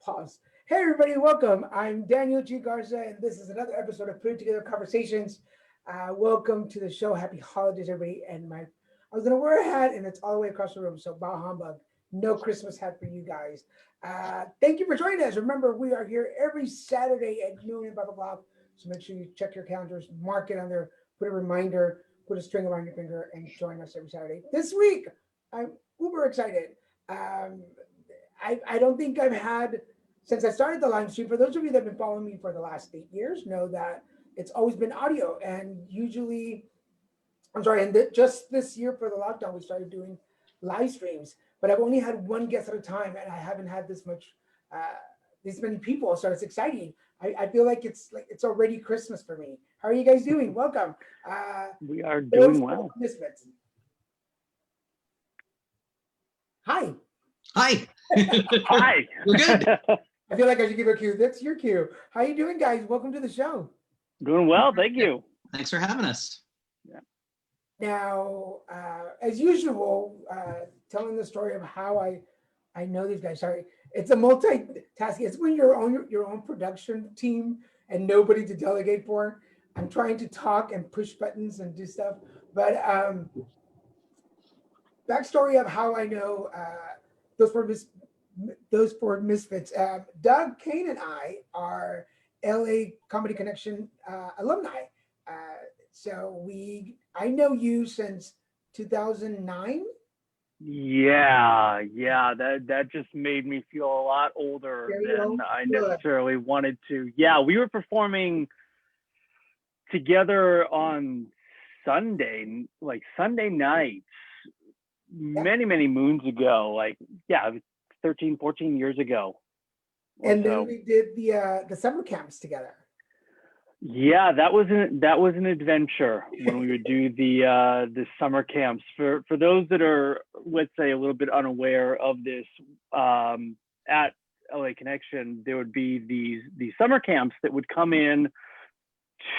Pause. Hey everybody, welcome. I'm Daniel G. Garza, and this is another episode of Putting Together Conversations. Welcome to the show. Happy holidays, everybody. And I was gonna wear a hat, and it's all the way across the room. So bah humbug. No Christmas hat for you guys. Thank you for joining us. Remember, we are here every Saturday at noon and blah blah blah. So make sure you check your calendars, mark it on there, put a reminder, put a string around your finger, and join us every Saturday. This week, I'm uber excited. I don't think I've had. Since I started the live stream, for those of you that have been following me for the last 8 years, know that it's always been audio. And usually, just this year for the lockdown, we started doing live streams. But I've only had one guest at a time, and I haven't had this many people. So it's exciting. I feel like it's already Christmas for me. How are you guys doing? Welcome. We are doing well. Misfits. Hi. Hi. Hi. We're good. I feel like I should give a cue. That's your cue. How you doing, guys? Welcome to the show. Doing well, thank you. Thanks for having us. Yeah. Now, as usual, telling the story of how I know these guys. Sorry, it's a multitasking. It's when you're on your own production team and nobody to delegate for. I'm trying to talk and push buttons and do stuff, but backstory of how I know those four misfits. Doug, Kayne, and I are LA Comedy Connection alumni. So I know you since 2009. Yeah, that just made me feel a lot older than I necessarily wanted to. Yeah, we were performing together on Sunday nights, many moons ago. 13, 14 years ago. And then we did the summer camps together. Yeah, that was an adventure when we would do the summer camps. For those that are, let's say, a little bit unaware of this, at LA Connection, there would be these summer camps that would come in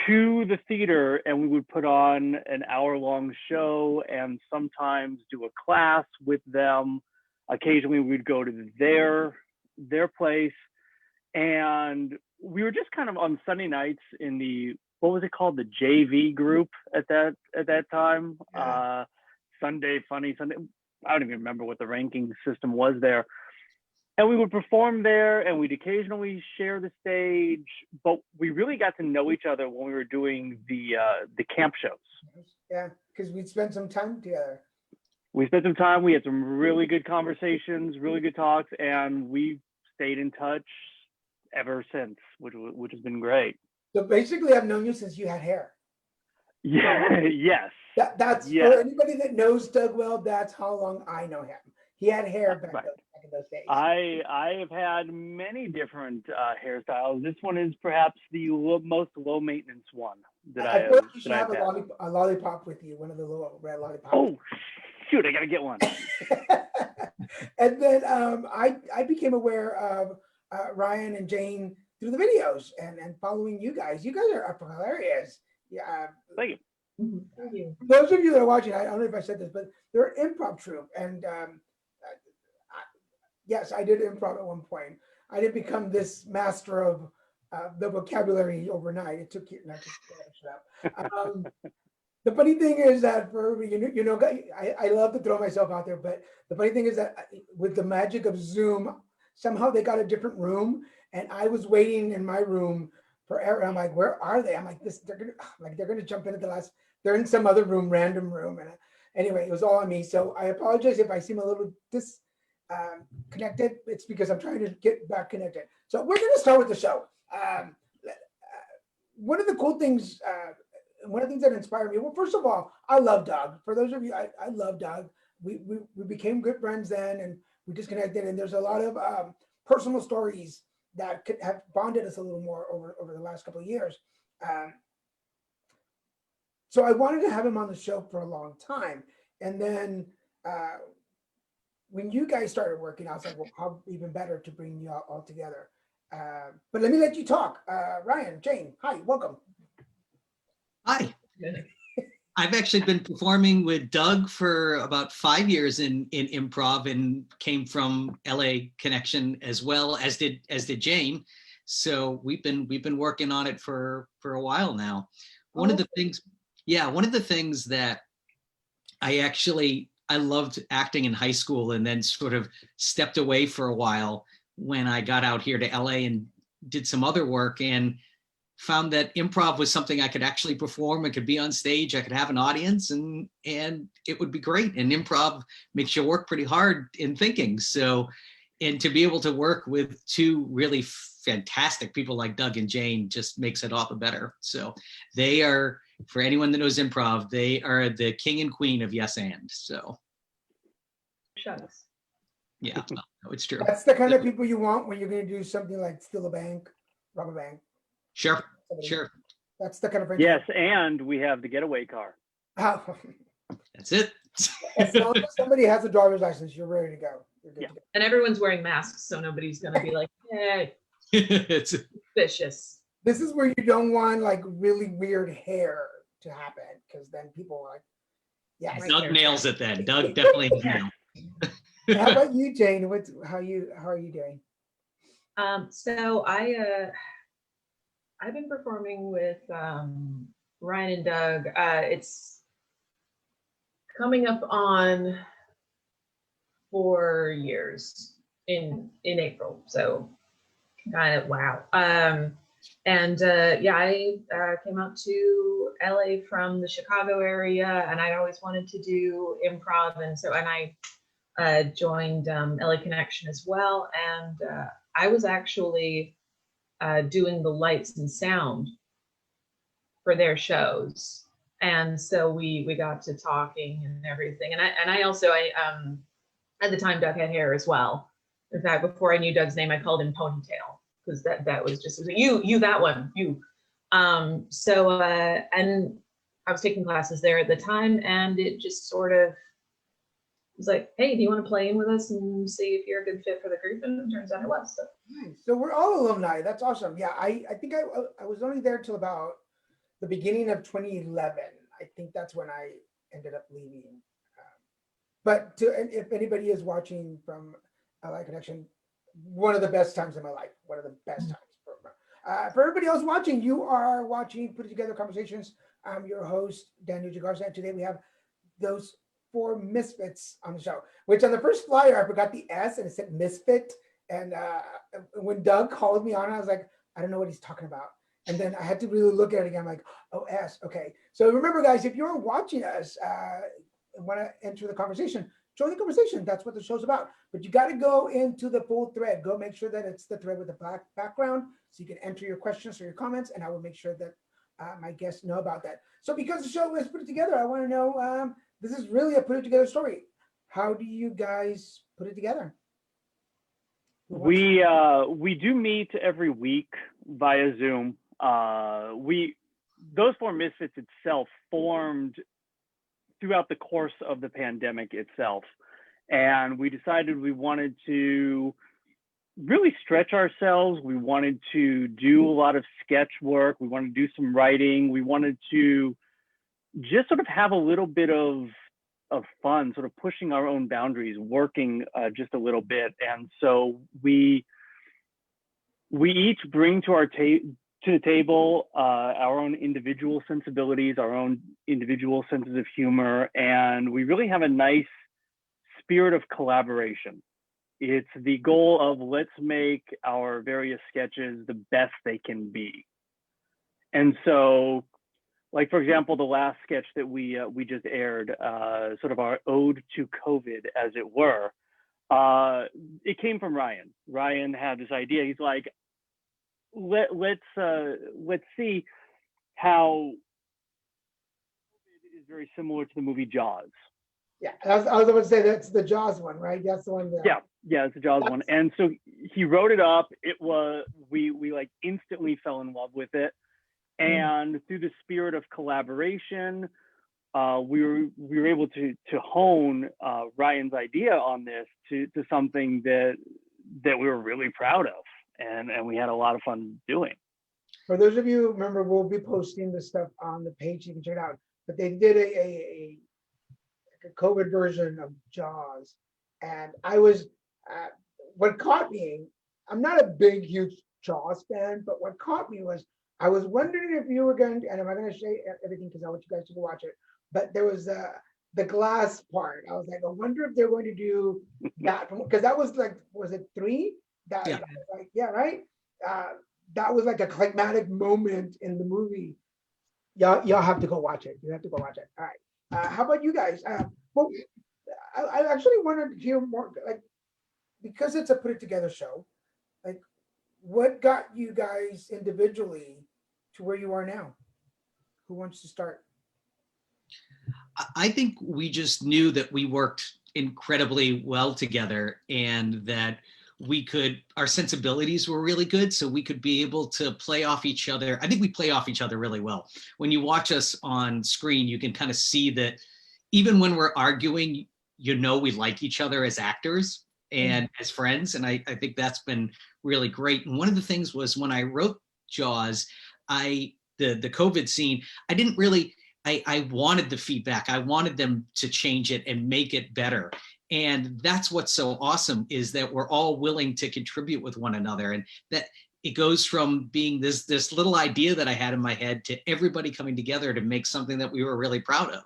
to the theater, and we would put on an hour-long show and sometimes do a class with them. Occasionally we'd go to their place, and we were just kind of on Sunday nights in the, what was it called? The JV group at that time. Yeah. Sunday Funny Sunday. I don't even remember what the ranking system was there. And we would perform there, and we'd occasionally share the stage, but we really got to know each other when we were doing the camp shows. Yeah, because we'd spend some time together. We spent some time. We had some really good conversations, really good talks, and we've stayed in touch ever since, which has been great. So basically, I've known you since you had hair. Yeah. Yes. That's for anybody that knows Doug well. That's how long I know him. He had hair back in those days. I have had many different hairstyles. This one is perhaps the most low maintenance one that I have. I feel like you should have a lollipop with you, one of the little red lollipops. Oh, shoot, I gotta get one. And then I became aware of Ryan and Jane through the videos and following you guys. You guys are hilarious. Yeah. Thank you. Thank you. Those of you that are watching, I don't know if I said this, but they're an improv troupe. And yes, I did improv at one point. I didn't become this master of the vocabulary overnight. It took you not to shut up. The funny thing is that for I love to throw myself out there, but the funny thing is that with the magic of Zoom, somehow they got a different room, and I was waiting in my room forever. I'm like, where are they? I'm like, they're gonna jump in at the last they're in some other room, random room. And anyway, it was all on me. So I apologize if I seem a little disconnected. It's because I'm trying to get back connected. So we're going to start with the show. One of the cool things, one of the things that inspired me, well, first of all, I love Doug. For those of you, I love Doug. We became good friends then, and we disconnected. And there's a lot of personal stories that could have bonded us a little more over the last couple of years. So I wanted to have him on the show for a long time. And then when you guys started working, I was like, well, how even better to bring you all together. But let me let you talk. Ryan, Jane, hi, welcome. Hi. I've actually been performing with Doug for about 5 years in improv, and came from LA Connection as well as did Jane. So we've been working on it for a while now. One of the things that I loved acting in high school, and then sort of stepped away for a while when I got out here to LA and did some other work, and found that improv was something I could actually perform. I could be on stage, I could have an audience, and it would be great. And improv makes you work pretty hard in thinking. So, and to be able to work with two really fantastic people like Doug and Jane just makes it all the better. So they are, for anyone that knows improv, they are the king and queen of yes and. So Shucks. yeah, no, it's true. That's the kind of people you want when you're going to do something like steal a bank, rob a bank. Sure. That's the kind of Yes, and we have the getaway car. That's it. As long as somebody has a driver's license, you're ready to go. You're good to go. And everyone's wearing masks, so nobody's gonna be like, hey, It's vicious. This is where you don't want like really weird hair to happen, because then people are like, yeah. Doug nails it then. Doug definitely nails. How about you, Jane? How are you doing? So I've been performing with Ryan and Doug. It's coming up on 4 years in April. So kind of wow. I came out to LA from the Chicago area, and I'd always wanted to do improv, and I joined LA Connection as well, and I was actually doing the lights and sound for their shows, and so we got to talking and everything. And I also at the time Doug had hair as well. In fact, before I knew Doug's name, I called him Ponytail, because that was just you that one you. And I was taking classes there at the time, and it just sort of was like, hey, do you want to play in with us and see if you're a good fit for the group? And it turns out it was. So. Nice. So we're all alumni. That's awesome. Yeah, I think I was only there till about the beginning of 2011. I think that's when I ended up leaving. But if anybody is watching from LA Connection, one of the best times in my life. One of the best times. For everybody else watching, you are watching Put It Together Conversations. I'm your host, Daniel Garza, and today we have those 4 misfits on the show, which on the first flyer, I forgot the S and it said misfit. And when Doug called me on, I was like, I don't know what he's talking about. And then I had to really look at it again. I'm like, oh, S, okay. So remember, guys, if you're watching us and want to enter the conversation, join the conversation. That's what the show's about. But you got to go into the full thread. Go make sure that it's the thread with the black background, so you can enter your questions or your comments, and I will make sure that my guests know about that. So because the show is put it together, I want to know, this is really a put it together story. How do you guys put it together? We do meet every week via Zoom. Those 4 misfits itself formed throughout the course of the pandemic itself, and we decided we wanted to really stretch ourselves. We wanted to do a lot of sketch work. We wanted to do some writing. We wanted to just sort of have a little bit of fun, sort of pushing our own boundaries, working just a little bit. And so we each bring to the table our own individual sensibilities, our own individual senses of humor, and we really have a nice spirit of collaboration. It's the goal of let's make our various sketches the best they can be. And so Like, for example, the last sketch that we just aired, sort of our ode to COVID, as it were. It came from Ryan. Ryan had this idea. He's like, let's see how COVID is very similar to the movie Jaws. Yeah, I was about to say that's the Jaws one, right? That's the one. Yeah, it's the Jaws one. And so he wrote it up. It was we like instantly fell in love with it. And through the spirit of collaboration, we were able to hone Ryan's idea on this to something that we were really proud of, and we had a lot of fun doing. For those of you, remember, we'll be posting this stuff on the page. You can check it out. But they did a COVID version of Jaws, and I was what caught me. I'm not a big, huge Jaws fan, but what caught me was I was wondering if you were going to, and I'm not going to say everything because I want you guys to go watch it. But there was the glass part. I was like, I wonder if they're going to do that, because that was like, was it 3? Yeah. Like, yeah, right. That was like a climatic moment in the movie. Y'all have to go watch it. You have to go watch it. All right. How about you guys? Well, I actually wanted to hear more, like, because it's a put it together show. Like, what got you guys individually to where you are now? Who wants to start? I think we just knew that we worked incredibly well together, and that our sensibilities were really good, so we could be able to play off each other. I think we play off each other really well. When you watch us on screen, you can kind of see that even when we're arguing, we like each other as actors and as friends. And I think that's been really great. And one of the things was when I wrote Jaws, the COVID scene, I wanted the feedback. I wanted them to change it and make it better. And that's what's so awesome, is that we're all willing to contribute with one another. And that it goes from being this little idea that I had in my head to everybody coming together to make something that we were really proud of.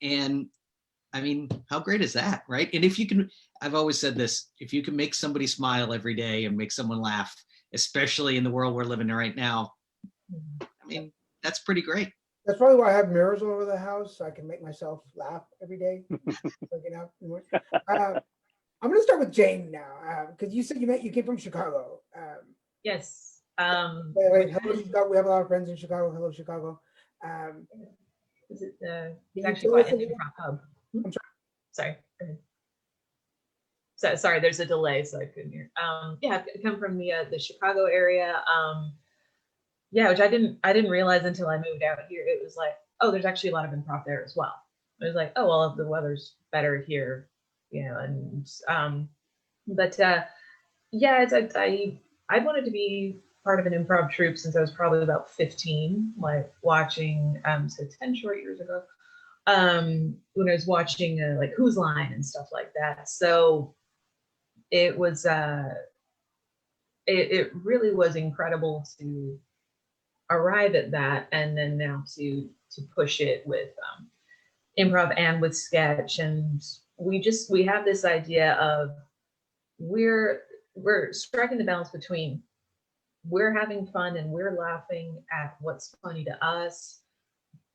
And I mean, how great is that, right? And if you can, I've always said this, if you can make somebody smile every day and make someone laugh, especially in the world we're living in right now, I mean, that's pretty great. That's probably why I have mirrors all over the house, so I can make myself laugh every day. I'm going to start with Jane now, because you said you came from Chicago. Yes. Wait, hello, Chicago. We have a lot of friends in Chicago. Hello, Chicago. Is it it's actually quite an improv hub. I'm sorry. Go ahead. So sorry, there's a delay, so I couldn't hear. Yeah, I come from the Chicago area. Yeah, which I didn't realize until I moved out here. It was like, oh, there's actually a lot of improv there as well. It was like, oh, well, the weather's better here, and but yeah, I wanted to be part of an improv troupe since I was probably about 15, like watching so 10 short years ago, when I was watching like Who's Line and stuff like that. So it was it really was incredible to arrive at that, and then now to push it with improv and with sketch. And we have this idea of we're striking the balance between we're having fun and we're laughing at what's funny to us,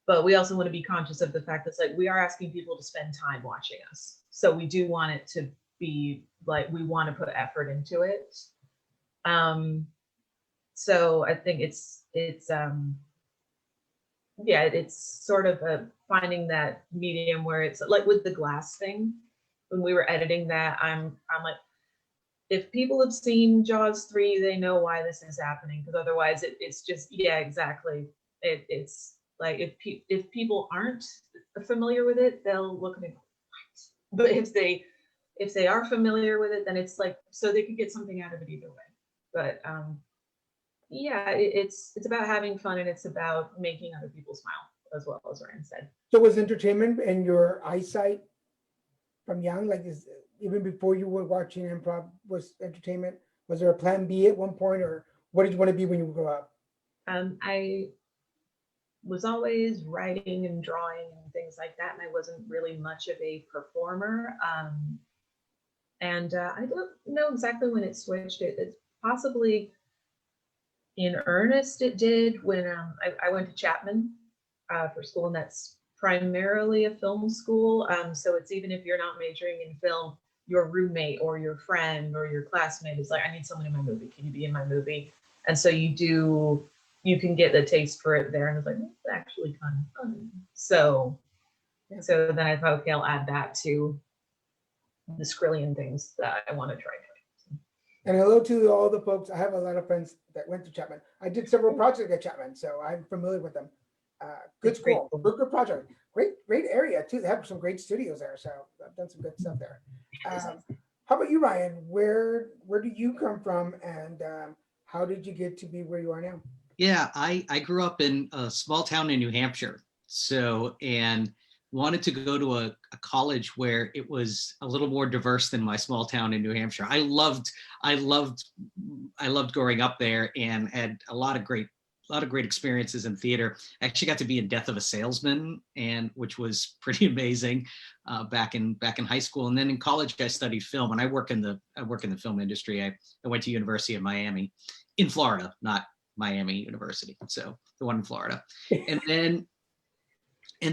but we also want to be conscious of the fact that it's like we are asking people to spend time watching us, so we do want it to be like we want to put effort into it. So I think it's sort of finding that medium where it's like with the glass thing. When we were editing that, I'm like, if people have seen Jaws 3, they know why this is happening, because otherwise it's just, yeah, exactly. It's like if people aren't familiar with it, they'll look at me, what? But if they are familiar with it, then it's like, so they could get something out of it either way. But yeah, it's about having fun, and it's about making other people smile, as well, as Ryan said. So was entertainment and your eyesight from young, like even before you were watching improv, was entertainment? Was there a plan B at one point, or what did you want to be when you grew up? I was always writing and drawing and things like that, and I wasn't really much of a performer. And I don't know exactly when it switched. It's possibly in earnest it did when I went to Chapman for school, and that's primarily a film school. So it's even if you're not majoring in film, your roommate or your friend or your classmate is like, I need someone in my movie. Can you be in my movie? And so you can get the taste for it there. And it's like, it's actually kind of fun. So then I thought, okay, I'll add that to the skrillion things that I want to try doing. And hello to all the folks. I have a lot of friends that went to Chapman. I did several projects at Chapman, so I'm familiar with them. Good It's great. school, good project. Great area too. They have some great studios there, so I've done some good stuff there. How about you, Ryan? Where do you come from, and how did you get to be where you are now? Yeah, I grew up in a small town in New Hampshire. So, and wanted to go to a college where it was a little more diverse than my small town in New Hampshire. I loved growing up there and had a lot of great experiences in theater. I actually got to be in Death of a Salesman, and which was pretty amazing back in high school. And then in college, I studied film, and I work in the film industry. I went to University of Miami in Florida, not Miami University, so the one in Florida. And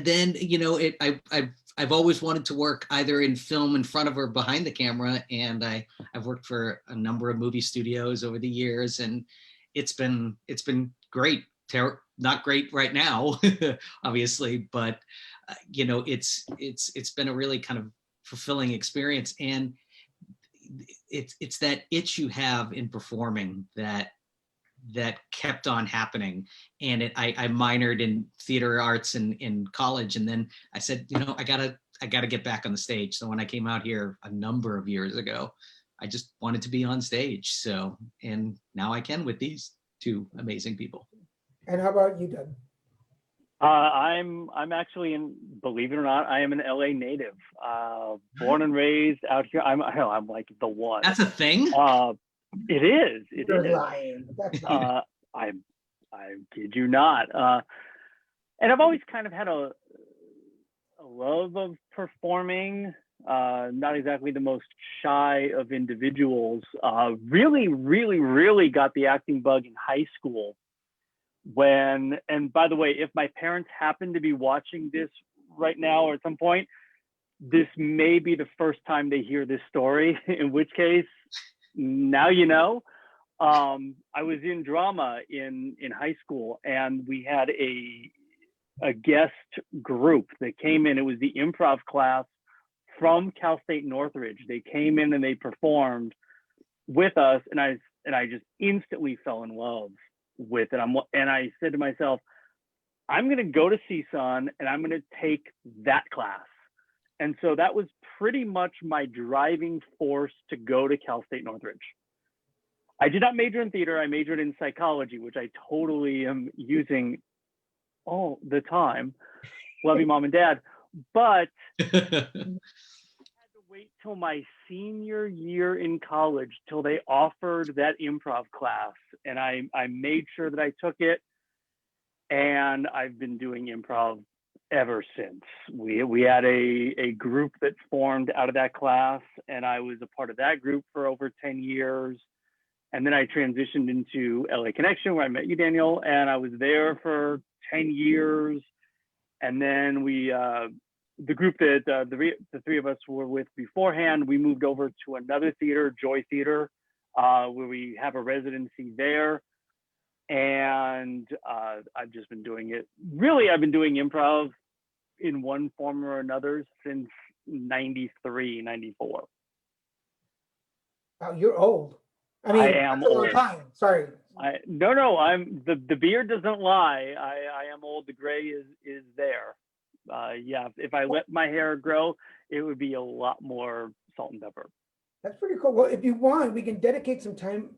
then you know, I've always wanted to work either in film in front of or behind the camera, and I've worked for a number of movie studios over the years, and it's been great. Not great right now, obviously, but you know, it's been a really kind of fulfilling experience, and it's that itch you have in performing that kept on happening. And I minored in theater arts in college, and then I said, you know, I gotta get back on the stage. So when I came out here a number of years ago, I just wanted to be on stage. So, and now I can with these two amazing people. And how about you, Doug? I'm actually believe it or not, I am an LA native, born and raised out here. I'm like the one. That's a thing? It is. You're lying. That's not. I kid you not. And I've always kind of had a love of performing. Not exactly the most shy of individuals. Really got the acting bug in high school. And by the way, if my parents happen to be watching this right now or at some point, this may be the first time they hear this story, in which case, now you know. I was in drama in high school, and we had a guest group that came in. It was the improv class from Cal State Northridge. They came in and they performed with us, and I just instantly fell in love with it. And I said to myself, I'm going to go to CSUN and I'm going to take that class. And so that was pretty much my driving force to go to Cal State Northridge. I did not major in theater. I majored in psychology, which I totally am using all the time. Love you, Mom and Dad. But I had to wait till my senior year in college till they offered that improv class. And I made sure that I took it. And I've been doing improv ever since. We had a group that formed out of that class, and I was a part of that group for over 10 years. And then I transitioned into LA Connection, where I met you, Daniel, and I was there for 10 years. And then the group that the three of us were with beforehand, we moved over to another theater, Joy Theater, where we have a residency there. And I've just been doing it. Really, I've been doing improv in one form or another since 93, 94. Wow, you're old. I mean, I am that's a long old. time. Sorry. No, I'm the beard doesn't lie. I am old. The gray is there. Yeah, if I let my hair grow, it would be a lot more salt and pepper. That's pretty cool. Well, if you want, we can dedicate some time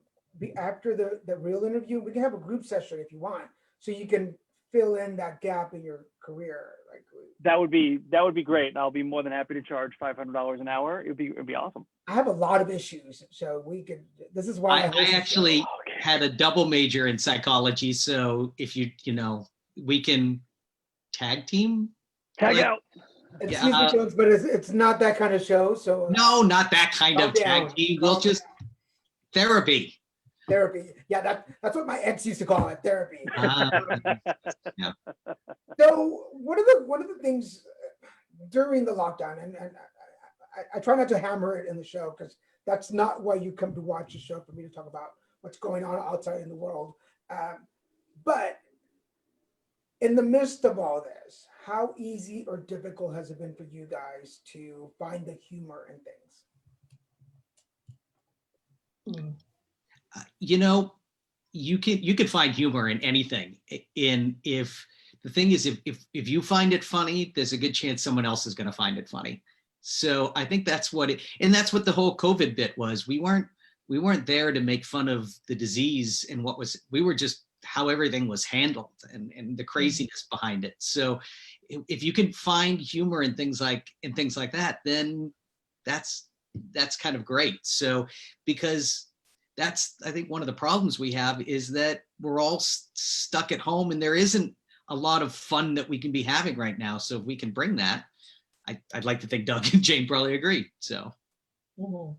after the real interview. We can have a group session if you want, so you can fill in that gap in your career. Like that would be great. And I'll be more than happy to charge $500 an hour. It'd be awesome. I have a lot of issues, so we could. This is why I actually had a double major in psychology. So if you we can tag team. Tag out. Excuse me, Jones, but it's not that kind of show. So no, not that kind of tag team. We'll just therapy. Therapy. Yeah, that's what my ex used to call it, therapy. Yeah. So one of the things during the lockdown, and I try not to hammer it in the show because that's not why you come to watch the show, for me to talk about what's going on outside in the world. But in the midst of all this, how easy or difficult has it been for you guys to find the humor in things? You know, you can find humor in anything. If the thing is, if you find it funny, there's a good chance someone else is going to find it funny. So I think that's what that's what the whole COVID bit was. We weren't there to make fun of the disease and we were just how everything was handled and the craziness behind it. So if you can find humor in things like that, then that's kind of great. So because that's, I think, one of the problems we have is that we're all stuck at home and there isn't a lot of fun that we can be having right now. So if we can bring that, I'd like to think Doug and Jane probably agree. So. Mhm.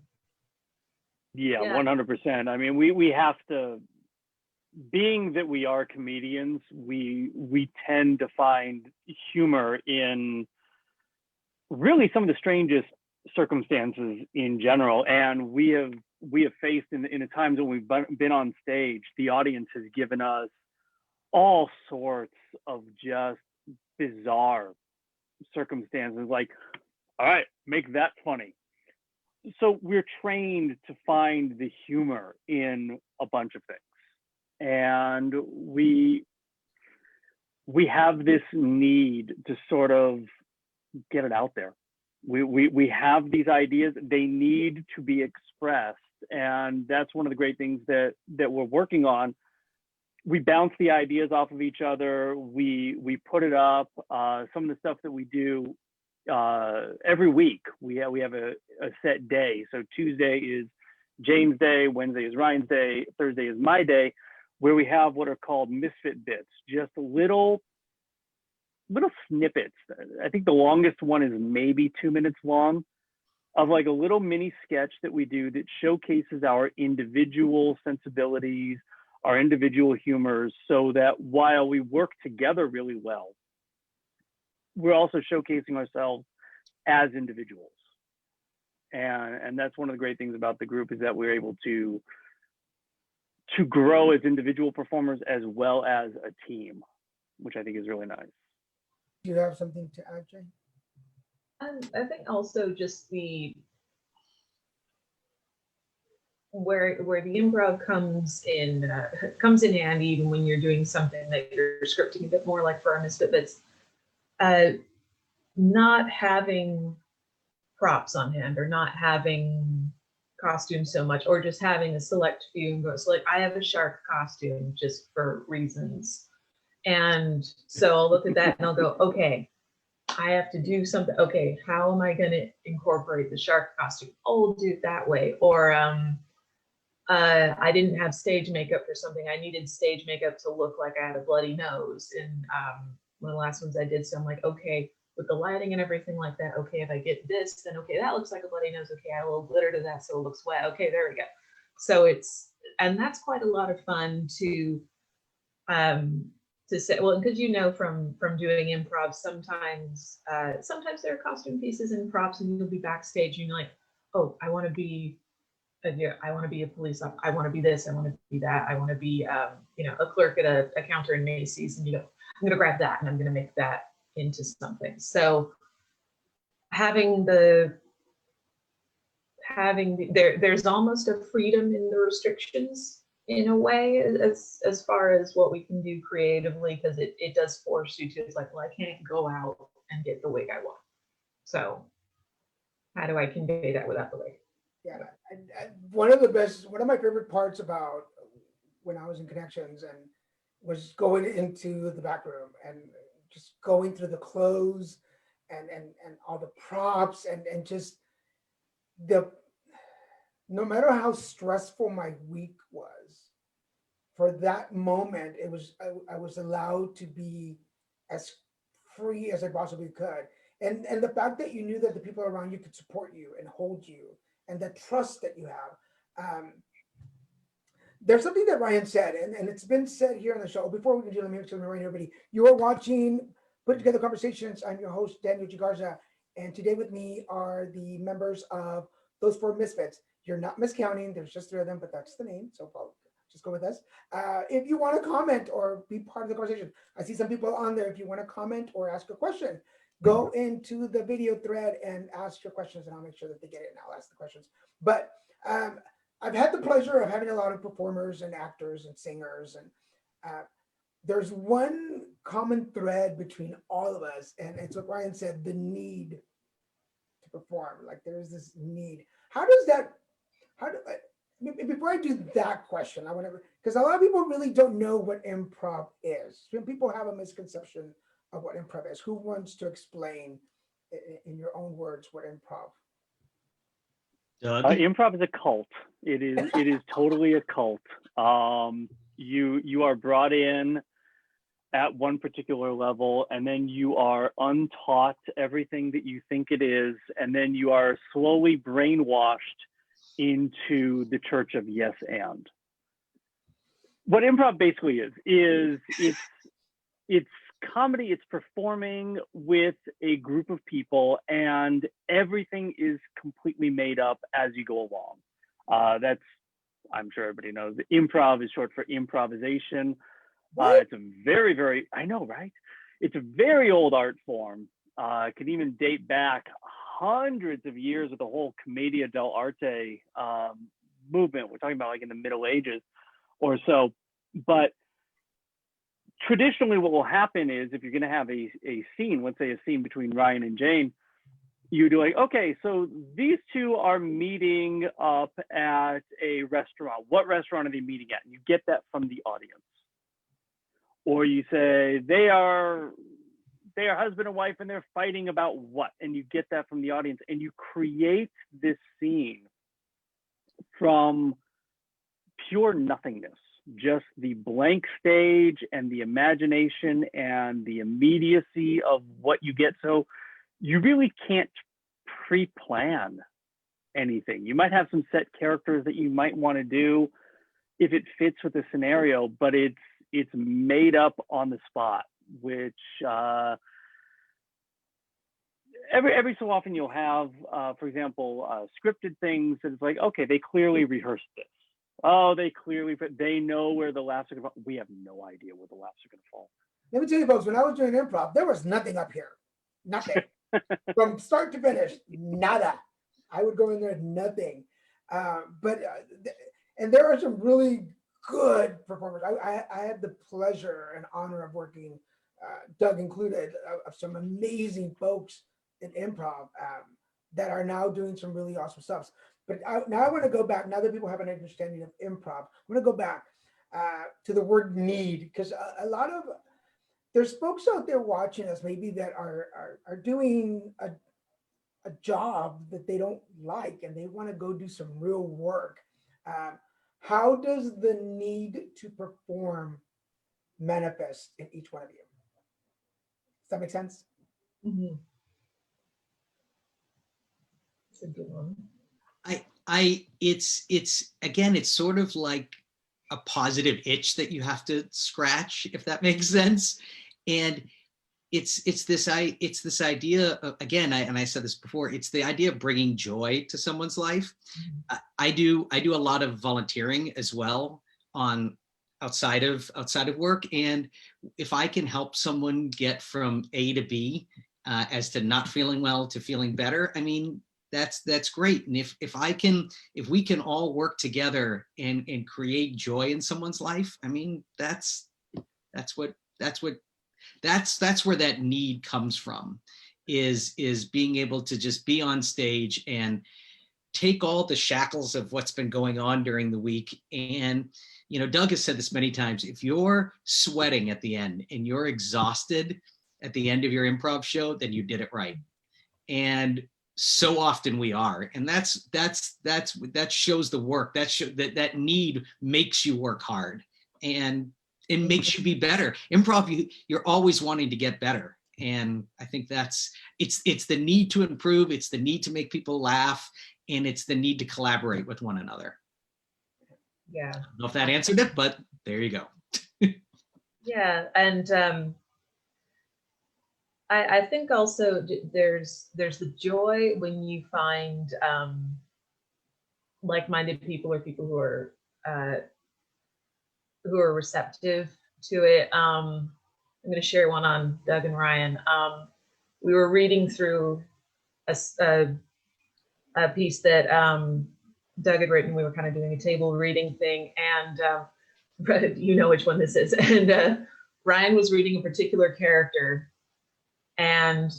Yeah, Yeah. 100%. I mean, we have to, being that we are comedians, we tend to find humor in really some of the strangest circumstances in general. And we have faced in the times when we've been on stage, the audience has given us all sorts of just bizarre circumstances, like, all right, make that funny. So we're trained to find the humor in a bunch of things. And we have this need to sort of get it out there. We have these ideas, they need to be expressed. And that's one of the great things that we're working on. We bounce the ideas off of each other. We put it up. Some of the stuff that we do every week, we have a set day. So Tuesday is James' day, Wednesday is Ryan's day, Thursday is my day, where we have what are called Misfit bits, just little snippets. I think the longest one is maybe 2 minutes long, of like a little mini sketch that we do that showcases our individual sensibilities, our individual humors, so that while we work together really well, we're also showcasing ourselves as individuals. And that's one of the great things about the group, is that we're able to grow as individual performers as well as a team, which I think is really nice. Do you have something to add, Jane? I think also just where the improv comes in handy, even when you're doing something that you're scripting a bit more, like for our Misfit bits, not having props on hand, or not having costumes so much, or just having a select few and go, so like I have a shark costume just for reasons. And so I'll look at that and I'll go, okay, I have to do something. Okay, how am I going to incorporate the shark costume? Oh, I'll do it that way. Or I didn't have stage makeup for something. I needed stage makeup to look like I had a bloody nose. And one of the last ones I did, so I'm like, okay, with the lighting and everything like that, okay, if I get this, then okay, that looks like a bloody nose. Okay, I will glitter to that so it looks wet. Okay, there we go. So and that's quite a lot of fun to say, well, because from doing improv, sometimes there are costume pieces and props, and you'll be backstage and you're like, oh, I want to be a police officer, I want to be this, I want to be that, I want to be a clerk at a counter in Macy's, and you go, I'm going to grab that and I'm going to make that into something. So there's almost a freedom in the restrictions in a way, as far as what we can do creatively, because it does force you to, it's like, well, I can't go out and get the wig I want. So how do I convey that without the wig? Yeah, one of my favorite parts about when I was in Connections and was going into the back room and just going through the clothes and all the props and just no matter how stressful my week was, for that moment, I was allowed to be as free as I possibly could. And the fact that you knew that the people around you could support you and hold you, and the trust that you have. there's something that Ryan said, and it's been said here on the show. Before we can do, let me remind everybody, you are watching Put Together Conversations. I'm your host, Daniel G. Garza, and today with me are the members of those four Misfits. You're not miscounting, there's just three of them, but that's the name, so just go with us. If you want to comment or be part of the conversation, I see some people on there. If you want to comment or ask a question, go into the video thread and ask your questions, and I'll make sure that they get it, and I'll ask the questions. But I've had the pleasure of having a lot of performers and actors and singers, and there's one common thread between all of us, and it's what Ryan said, the need to perform. Like there's this need. Before I do that question, I want to, because a lot of people really don't know what improv is. Some people have a misconception of what improv is. Who wants to explain in your own words what improv? Improv is a cult. It is totally a cult. You are brought in at one particular level, and then you are untaught everything that you think it is, and then you are slowly brainwashed into the church of yes and. What improv basically is it's comedy, it's performing with a group of people, and everything is completely made up as you go along. That's, I'm sure everybody knows, improv is short for improvisation. It's a very, I know, right? It's a very old art form. It can even date back hundreds of years with the whole commedia dell'arte movement. We're talking about like in the Middle Ages or so. But traditionally what will happen is if you're going to have a scene, let's say a scene between Ryan and Jane, you do like, okay, so these two are meeting up at a restaurant. What restaurant are they meeting at? And you get that from the audience. Or you say they are husband and wife and they're fighting about what? And you get that from the audience, and you create this scene from pure nothingness, just the blank stage and the imagination and the immediacy of what you get. So you really can't pre-plan anything. You might have some set characters that you might want to do if it fits with the scenario, but it's made up on the spot, which every so often you'll have, for example, scripted things that it's like, okay, they clearly rehearsed this. Oh, they know where the laughs are going to fall. We have no idea where the laughs are going to fall. Let me tell you, folks, when I was doing improv, there was nothing up here. Nothing. From start to finish, nada. I would go in there, nothing. And there are some really good performers. I had the pleasure and honor of working, Doug included, of some amazing folks in improv that are now doing some really awesome stuff. But now I want to go back, now that people have an understanding of improv, I want to go back to the word need, because a lot of, there's folks out there watching us maybe that are doing a job that they don't like, and they want to go do some real work. How does the need to perform manifest in each one of you? Does that make sense? Mm-hmm. That's a good one. It's again, it's sort of like a positive itch that you have to scratch, if that makes sense. And it's this idea of, again, I said this before, it's the idea of bringing joy to someone's life. Mm-hmm. I do a lot of volunteering as well on outside of work, and if I can help someone get from A to B, as to not feeling well to feeling better, I mean, that's great. And if we can all work together and create joy in someone's life, I mean, that's where that need comes from, is being able to just be on stage and take all the shackles of what's been going on during the week. And, you know, Doug has said this many times, if you're sweating at the end and you're exhausted at the end of your improv show, then you did it right. And so often we are, and that shows the work. That need makes you work hard, and it makes you be better. Improv, you're always wanting to get better, and I think it's the need to improve, it's the need to make people laugh, and it's the need to collaborate with one another. Yeah. I don't know if that answered it, but there you go. Yeah, and I think also there's the joy when you find like-minded people or people who are receptive to it. I'm going to share one on Doug and Ryan. We were reading through a piece that Doug had written. We were kind of doing a table reading thing, and you know which one this is. And Ryan was reading a particular character, and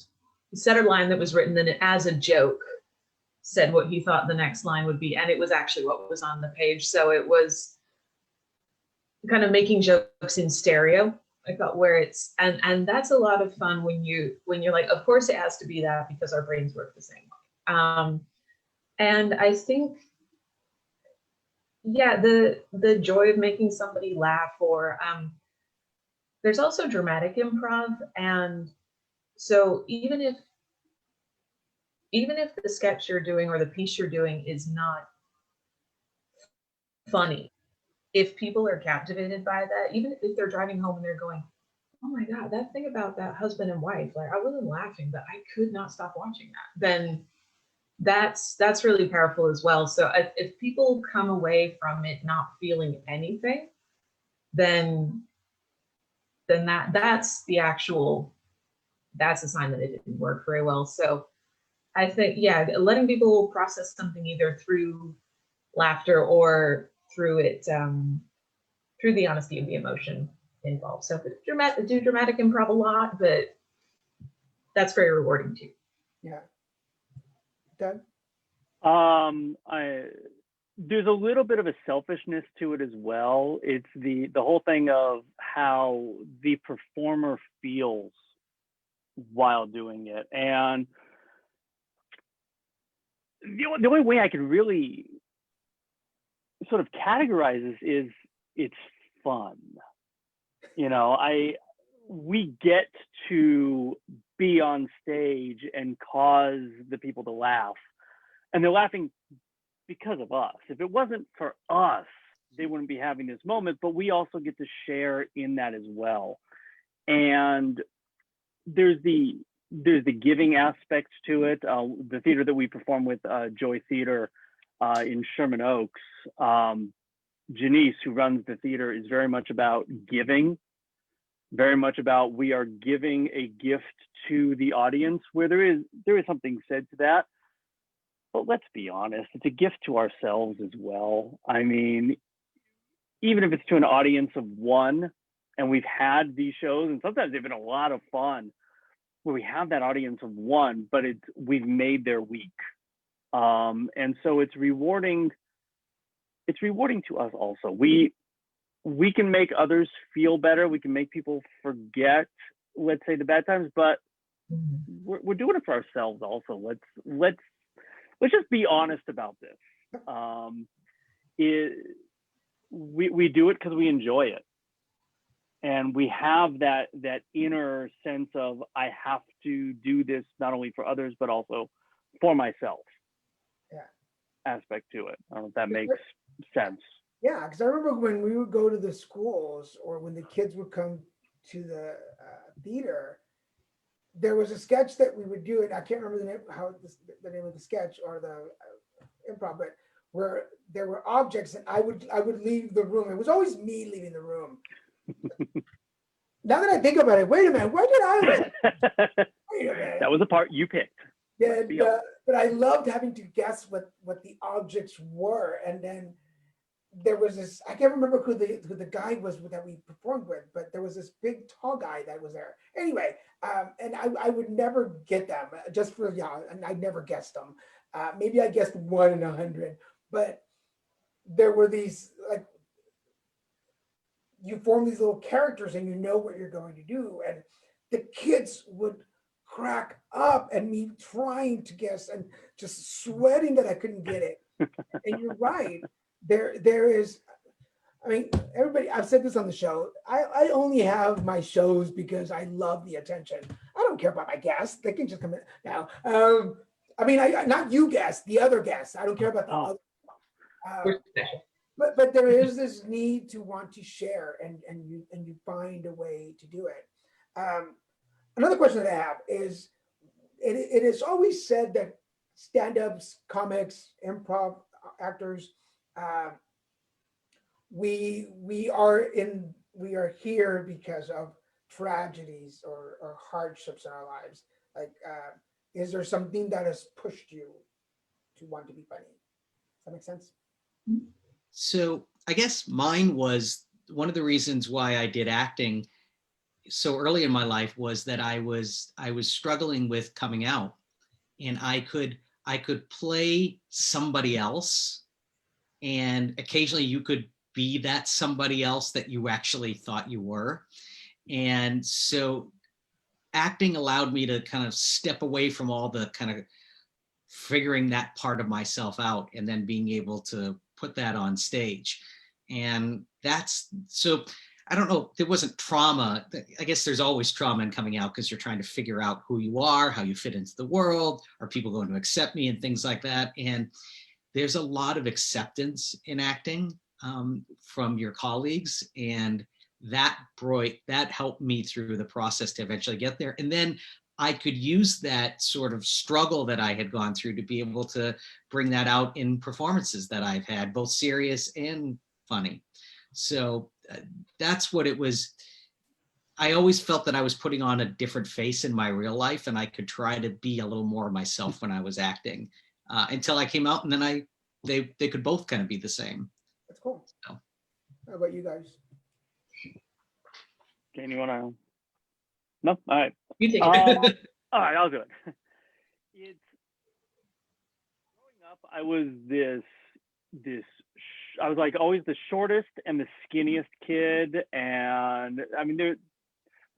he said a line that was written then as a joke, said what he thought the next line would be, and it was actually what was on the page. So it was kind of making jokes in stereo. I thought where it's and that's a lot of fun when you're like, of course it has to be that because our brains work the same way. And I think, yeah, the joy of making somebody laugh, or there's also dramatic improv, and so even if the sketch you're doing or the piece you're doing is not funny, if people are captivated by that, even if they're driving home and they're going, oh my God, that thing about that husband and wife, like I wasn't laughing, but I could not stop watching that, then that's really powerful as well. So if people come away from it not feeling anything, then that's a sign that it didn't work very well. So I think, yeah, letting people process something either through laughter or through it, through the honesty of the emotion involved. So do dramatic improv a lot, but that's very rewarding too. Yeah. Doug? There's a little bit of a selfishness to it as well. It's the whole thing of how the performer feels while doing it. And the only way I can really sort of categorize this is it's fun. You know, we get to be on stage and cause the people to laugh, and they're laughing because of us. If it wasn't for us, they wouldn't be having this moment, but we also get to share in that as well. And there's the giving aspects to it. The theater that we perform with, Joy Theater in Sherman Oaks, Janice, who runs the theater, is very much about giving, very much about we are giving a gift to the audience, where there is something said to that. But let's be honest, it's a gift to ourselves as well. I mean, even if it's to an audience of one, and we've had these shows, and sometimes they've been a lot of fun, where we have that audience of one, but we've made their week. And so it's rewarding. It's rewarding to us also. We can make others feel better. We can make people forget, let's say, the bad times, but we're doing it for ourselves also. Let's just be honest about this. We do it because we enjoy it. And we have that inner sense of, I have to do this not only for others, but also for myself. Yeah. Aspect to it. I don't know if that makes sense. Yeah, because I remember when we would go to the schools, or when the kids would come to the theater, there was a sketch that we would do, and I can't remember the name of the sketch or the improv, but where there were objects, and I would leave the room. It was always me leaving the room. Now that I think about it, wait a minute, why did I leave? Wait a minute. That was the part you picked. Yeah, but I loved having to guess what the objects were, and then there was this, I can't remember who the guy was that we performed with, but there was this big tall guy that was there. Anyway, and I would never get them, just for, and I never guessed them. Maybe I guessed 1 in 100, but there were these, like, you form these little characters and you know what you're going to do. And the kids would crack up and me trying to guess and just sweating that I couldn't get it. And you're right. There is, I mean, everybody, I've said this on the show, I only have my shows because I love the attention. I don't care about my guests. They can just come in now. I mean, not you guests, the other guests. I don't care about the other. We're special. but there is this need to want to share, and you find a way to do it. Another question that I have is, it is always said that stand-ups, comics, improv actors, uh, we are here because of tragedies or hardships in our lives. Like, is there something that has pushed you to want to be funny? Does that make sense? So I guess mine was one of the reasons why I did acting so early in my life was that I was struggling with coming out, and I could play somebody else, and occasionally you could be that somebody else that you actually thought you were. And so acting allowed me to kind of step away from all the kind of figuring that part of myself out and then being able to put that on stage. And that's, so I don't know, there wasn't trauma. I guess there's always trauma in coming out because you're trying to figure out who you are, how you fit into the world, are people going to accept me and things like that. And there's a lot of acceptance in acting from your colleagues, and that helped me through the process to eventually get there. And then I could use that sort of struggle that I had gone through to be able to bring that out in performances that I've had, both serious and funny. So that's what it was. I always felt that I was putting on a different face in my real life, and I could try to be a little more myself when I was acting until I came out, and then they could both kind of be the same. That's cool. So. How about you guys? Kayne, you want to? No? All right. You take it. All right, I'll do it. It's growing up, I was I was like always the shortest and the skinniest kid. And I mean, the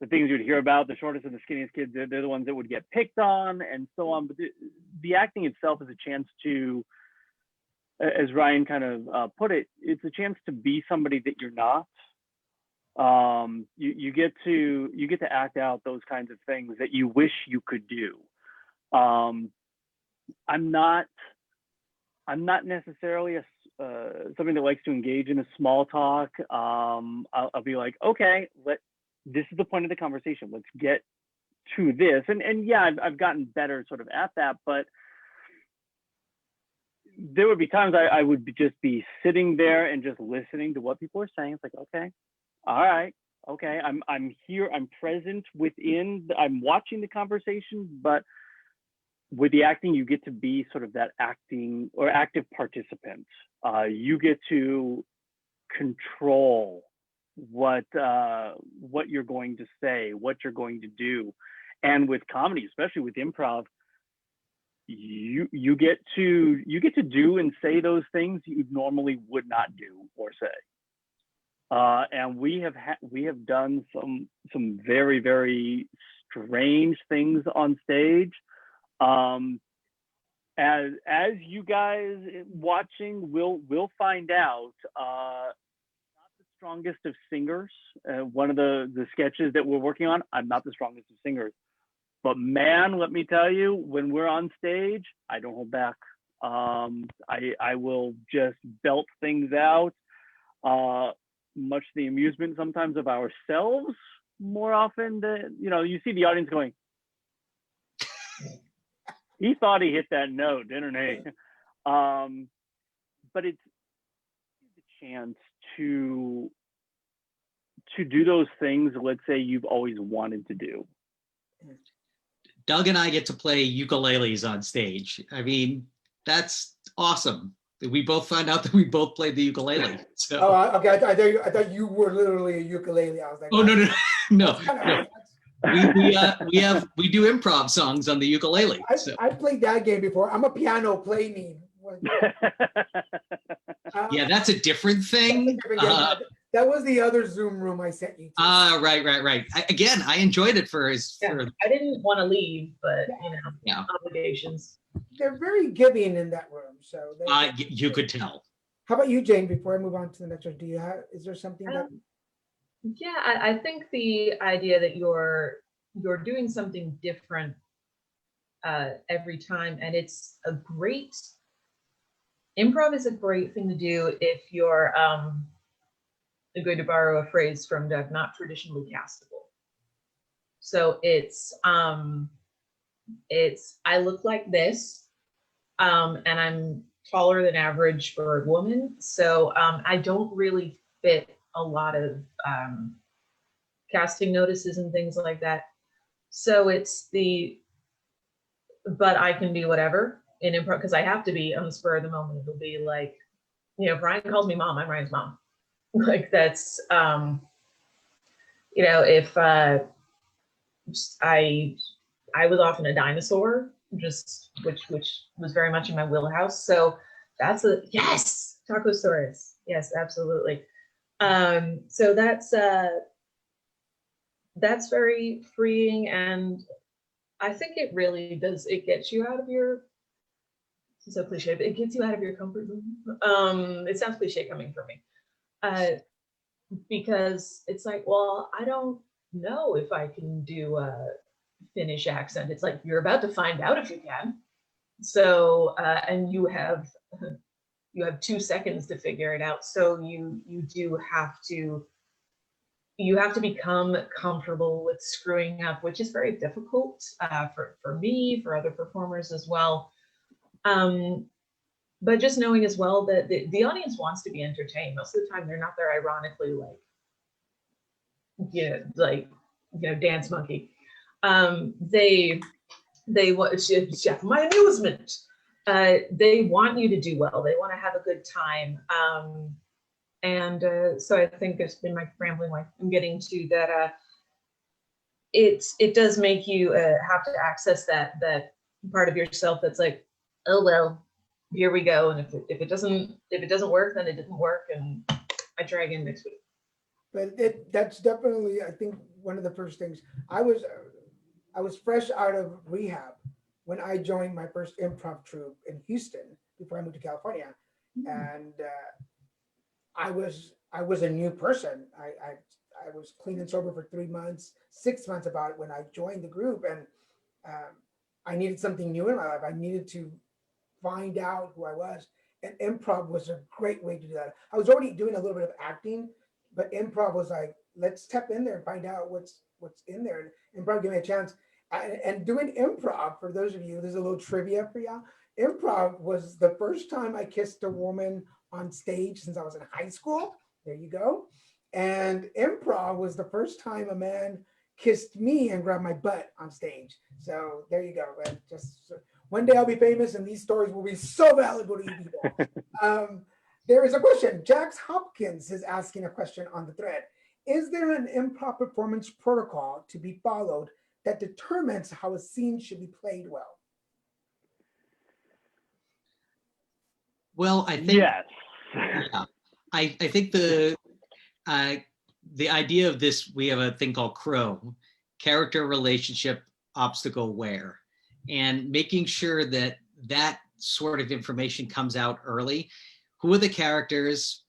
things you'd hear about, the shortest and the skinniest kids, they're the ones that would get picked on and so on. But the acting itself is a chance to, as Ryan kind of put it, it's a chance to be somebody that you're not. You get to act out those kinds of things that you wish you could do. I'm not necessarily somebody that likes to engage in a small talk. I'll be like, okay, this is the point of the conversation. Let's get to this. And yeah, I've gotten better sort of at that, but there would be times I would just be sitting there and just listening to what people are saying. It's like, okay, all right, okay, I'm here, I'm present within, I'm watching the conversation, but with the acting, you get to be sort of that acting or active participant. You get to control what you're going to say, what you're going to do. And with comedy, especially with improv, you get to do and say those things you normally would not do or say. And we have done some very, very strange things on stage. As you guys watching will find out, not the strongest of singers. One of the sketches that we're working on, I'm not the strongest of singers. But man, let me tell you, when we're on stage, I don't hold back. I will just belt things out, much to the amusement sometimes of ourselves. More often than, you see the audience going, he thought he hit that note, didn't he? But it's a chance to do those things, let's say you've always wanted to do. Doug and I get to play ukuleles on stage. I mean, that's awesome. We both found out that we both played the ukulele. So. Oh, okay. I thought you were literally a ukulele. I was like, oh no. We do improv songs on the ukulele. I played that game before. I'm a piano play yeah, that's a different thing. That was the other Zoom room I sent you to. Right. Again, I enjoyed it I didn't want to leave, but obligations. They're very giving in that room, so you could tell. How about you, Jane? Before I move on to the next one, is there something that? Yeah, I think the idea that you're doing something different every time, and it's a great improv is a great thing to do if you're going to borrow a phrase from Doug, not traditionally castable. So it's I look like this, and I'm taller than average for a woman, so I don't really fit a lot of casting notices and things like that. So it's but I can do whatever in improv because I have to be on the spur of the moment. It'll be like, Brian calls me mom, I'm Ryan's mom. Like that's, if I was often a dinosaur, just which was very much in my wheelhouse. So that's yes, Tacosaurus. Yes, absolutely. So that's very freeing, and I think it really does. It gets you out of your, it's so cliche, but it gets you out of your comfort zone. It sounds cliche coming from me, because it's like, well, I don't know if I can do a Finnish accent. It's like, you're about to find out if you can. So, and you have 2 seconds to figure it out. So you have to become comfortable with screwing up, which is very difficult for me, for other performers as well. But just knowing as well that the audience wants to be entertained. Most of the time, they're not there ironically, dance monkey. They want Chef my amusement. They want you to do well. They want to have a good time. So I think it's been my rambling way. I'm getting to that. It does make you have to access that part of yourself that's like, oh well, here we go. And if it doesn't work, then it didn't work, and I try again next week. But that's definitely, I think, one of the first things. I was fresh out of rehab when I joined my first improv troupe in Houston before I moved to California, and I was a new person. I was clean and sober for 3 months, 6 months about when I joined the group, and I needed something new in my life. I needed to find out who I was, and improv was a great way to do that. I was already doing a little bit of acting, but improv was like, let's step in there and find out what's in there. And improv gave me a chance. And doing improv, for those of you, there's a little trivia for y'all. Improv was the first time I kissed a woman on stage since I was in high school. There you go. And improv was the first time a man kissed me and grabbed my butt on stage. So there you go. And just one day I'll be famous, and these stories will be so valuable to you people. There is a question. Jax Hopkins is asking a question on the thread. Is there an improv performance protocol to be followed that determines how a scene should be played well? Well, I think Yes. Yeah, I think the idea of this, we have a thing called CROW, character, relationship, obstacle, where, and making sure that that sort of information comes out early. Who are the characters?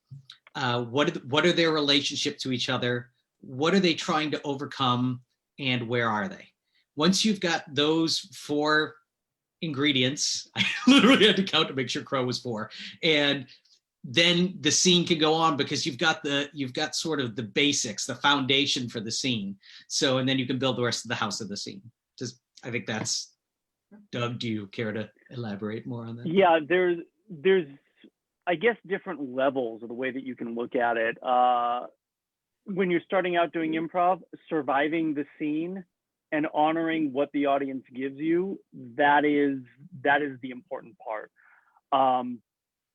What are their relationship to each other? What are they trying to overcome? And where are they? Once you've got those 4 ingredients, I literally had to count to make sure CROW was 4, and then the scene can go on, because you've got sort of the basics, the foundation for the scene. So, and then you can build the rest of the house of the scene. I think that's, Doug, do you care to elaborate more on that? Yeah, there's I guess different levels of the way that you can look at it. When you're starting out doing improv, surviving the scene and honoring what the audience gives you, that is the important part.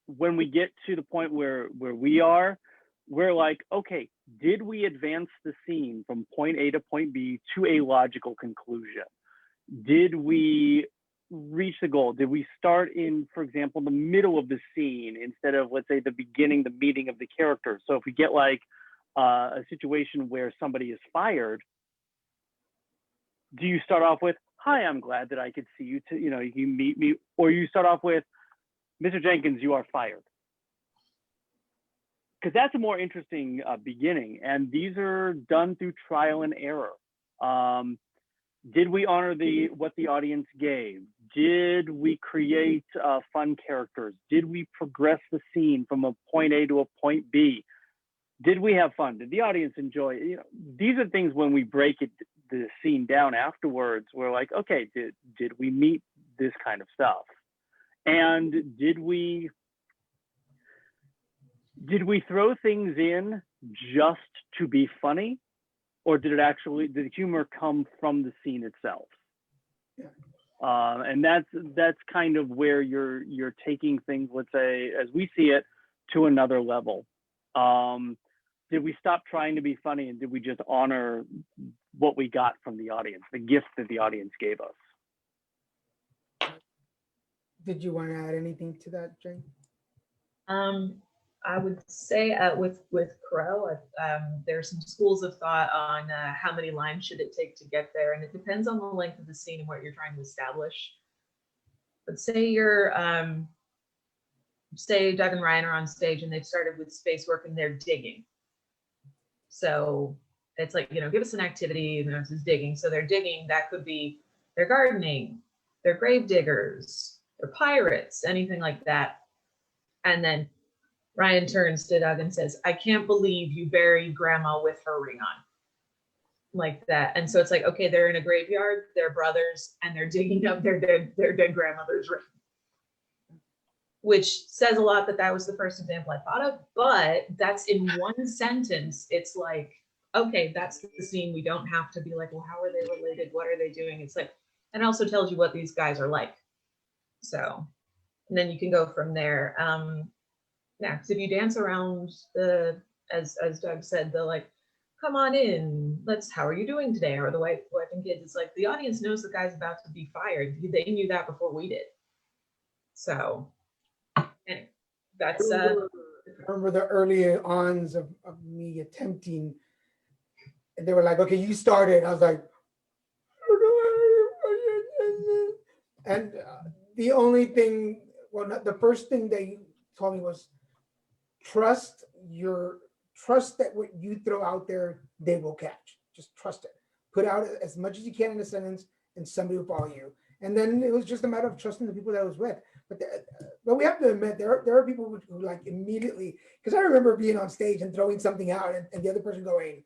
When we get to the point where we are, we're like, okay, did we advance the scene from point A to point B to a logical conclusion? Did we reach the goal? Did we start in, for example, the middle of the scene instead of, let's say, the beginning, the meeting of the character? So if we get like a situation where somebody is fired, do you start off with, hi, I'm glad that I could see you, you meet me, or you start off with, Mr. Jenkins, you are fired? Because that's a more interesting beginning. And these are done through trial and error. Did we honor what the audience gave? Did we create fun characters? Did we progress the scene from a point A to a point B? Did we have fun? Did the audience enjoy it? You know, these are things when we break the scene down afterwards, we're like, okay, did we meet this kind of stuff? And did we throw things in just to be funny? Or did the humor come from the scene itself? Yeah. And that's kind of where you're taking things, let's say, as we see it, to another level. Did we stop trying to be funny, and did we just honor what we got from the audience, the gift that the audience gave us? Did you want to add anything to that, Jane? I would say with Crow, there's some schools of thought on how many lines should it take to get there, and it depends on the length of the scene and what you're trying to establish. But say say Doug and Ryan are on stage and they've started with space work and they're digging. So it's like, give us an activity, and this is digging. So they're digging, that could be they're gardening, they're grave diggers, they're pirates, anything like that. And then Ryan turns to Doug and says, I can't believe you buried grandma with her ring on. Like that. And so it's like, okay, they're in a graveyard, they're brothers, and they're digging up their dead grandmother's ring. Which says a lot that was the first example I thought of, but that's in one sentence. It's like, okay, that's the scene. We don't have to be like, well, how are they related? What are they doing? It's like, and it also tells you what these guys are like. So, and then you can go from there. Yeah, because if you dance around as Doug said, the like, come on in, how are you doing today? Or the wife and kids, it's like the audience knows the guy's about to be fired. They knew that before we did. So anyway, that's I remember the early ons of me attempting, and they were like, okay, you started. I was like, and the only thing, the first thing they told me was trust that what you throw out there, they will catch. Just trust it. Put out as much as you can in a sentence, and somebody will follow you. And then it was just a matter of trusting the people that I was with. But we have to admit, there are people who like immediately, because I remember being on stage and throwing something out, and the other person going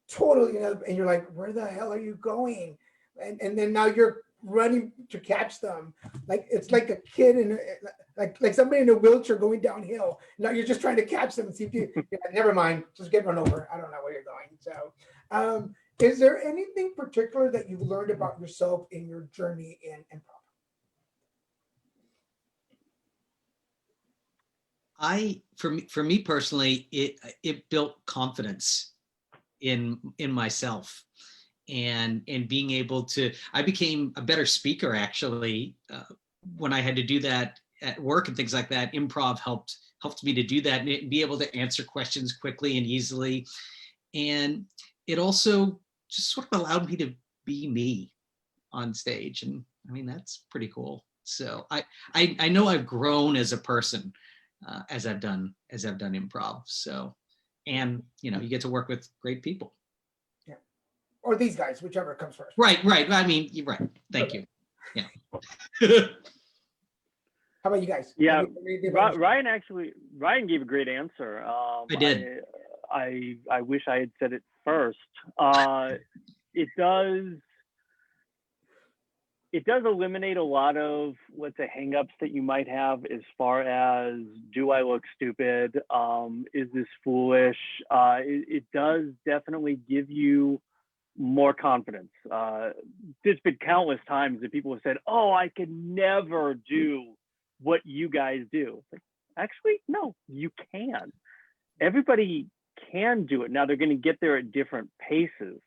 totally, and you're like, where the hell are you going? And then now you're running to catch them. Like it's like a kid like somebody in a wheelchair going downhill. Now you're just trying to catch them and see if you never mind, just get run over. I don't know where you're going. So is there anything particular that you've learned about yourself in your journey in improv? For me personally, it built confidence in myself, and being able to, I became a better speaker actually when I had to do that at work and things like that. Improv helped me to do that and be able to answer questions quickly and easily. And it also just sort of allowed me to be me on stage. And I mean, that's pretty cool. So I know I've grown as a person as I've done improv. So, and you get to work with great people. Yeah. Or these guys, whichever comes first. Right. I mean, you're right. Thank you. Yeah. How about you guys? Yeah, Ryan gave a great answer. I did. I wish I had said it first. It does eliminate a lot of, let's say, hangups that you might have as far as, do I look stupid? Is this foolish? It does definitely give you more confidence. There's been countless times that people have said, oh, I could never do what you guys do. Like, actually, no, you can. Everybody can do it. Now, they're going to get there at different paces.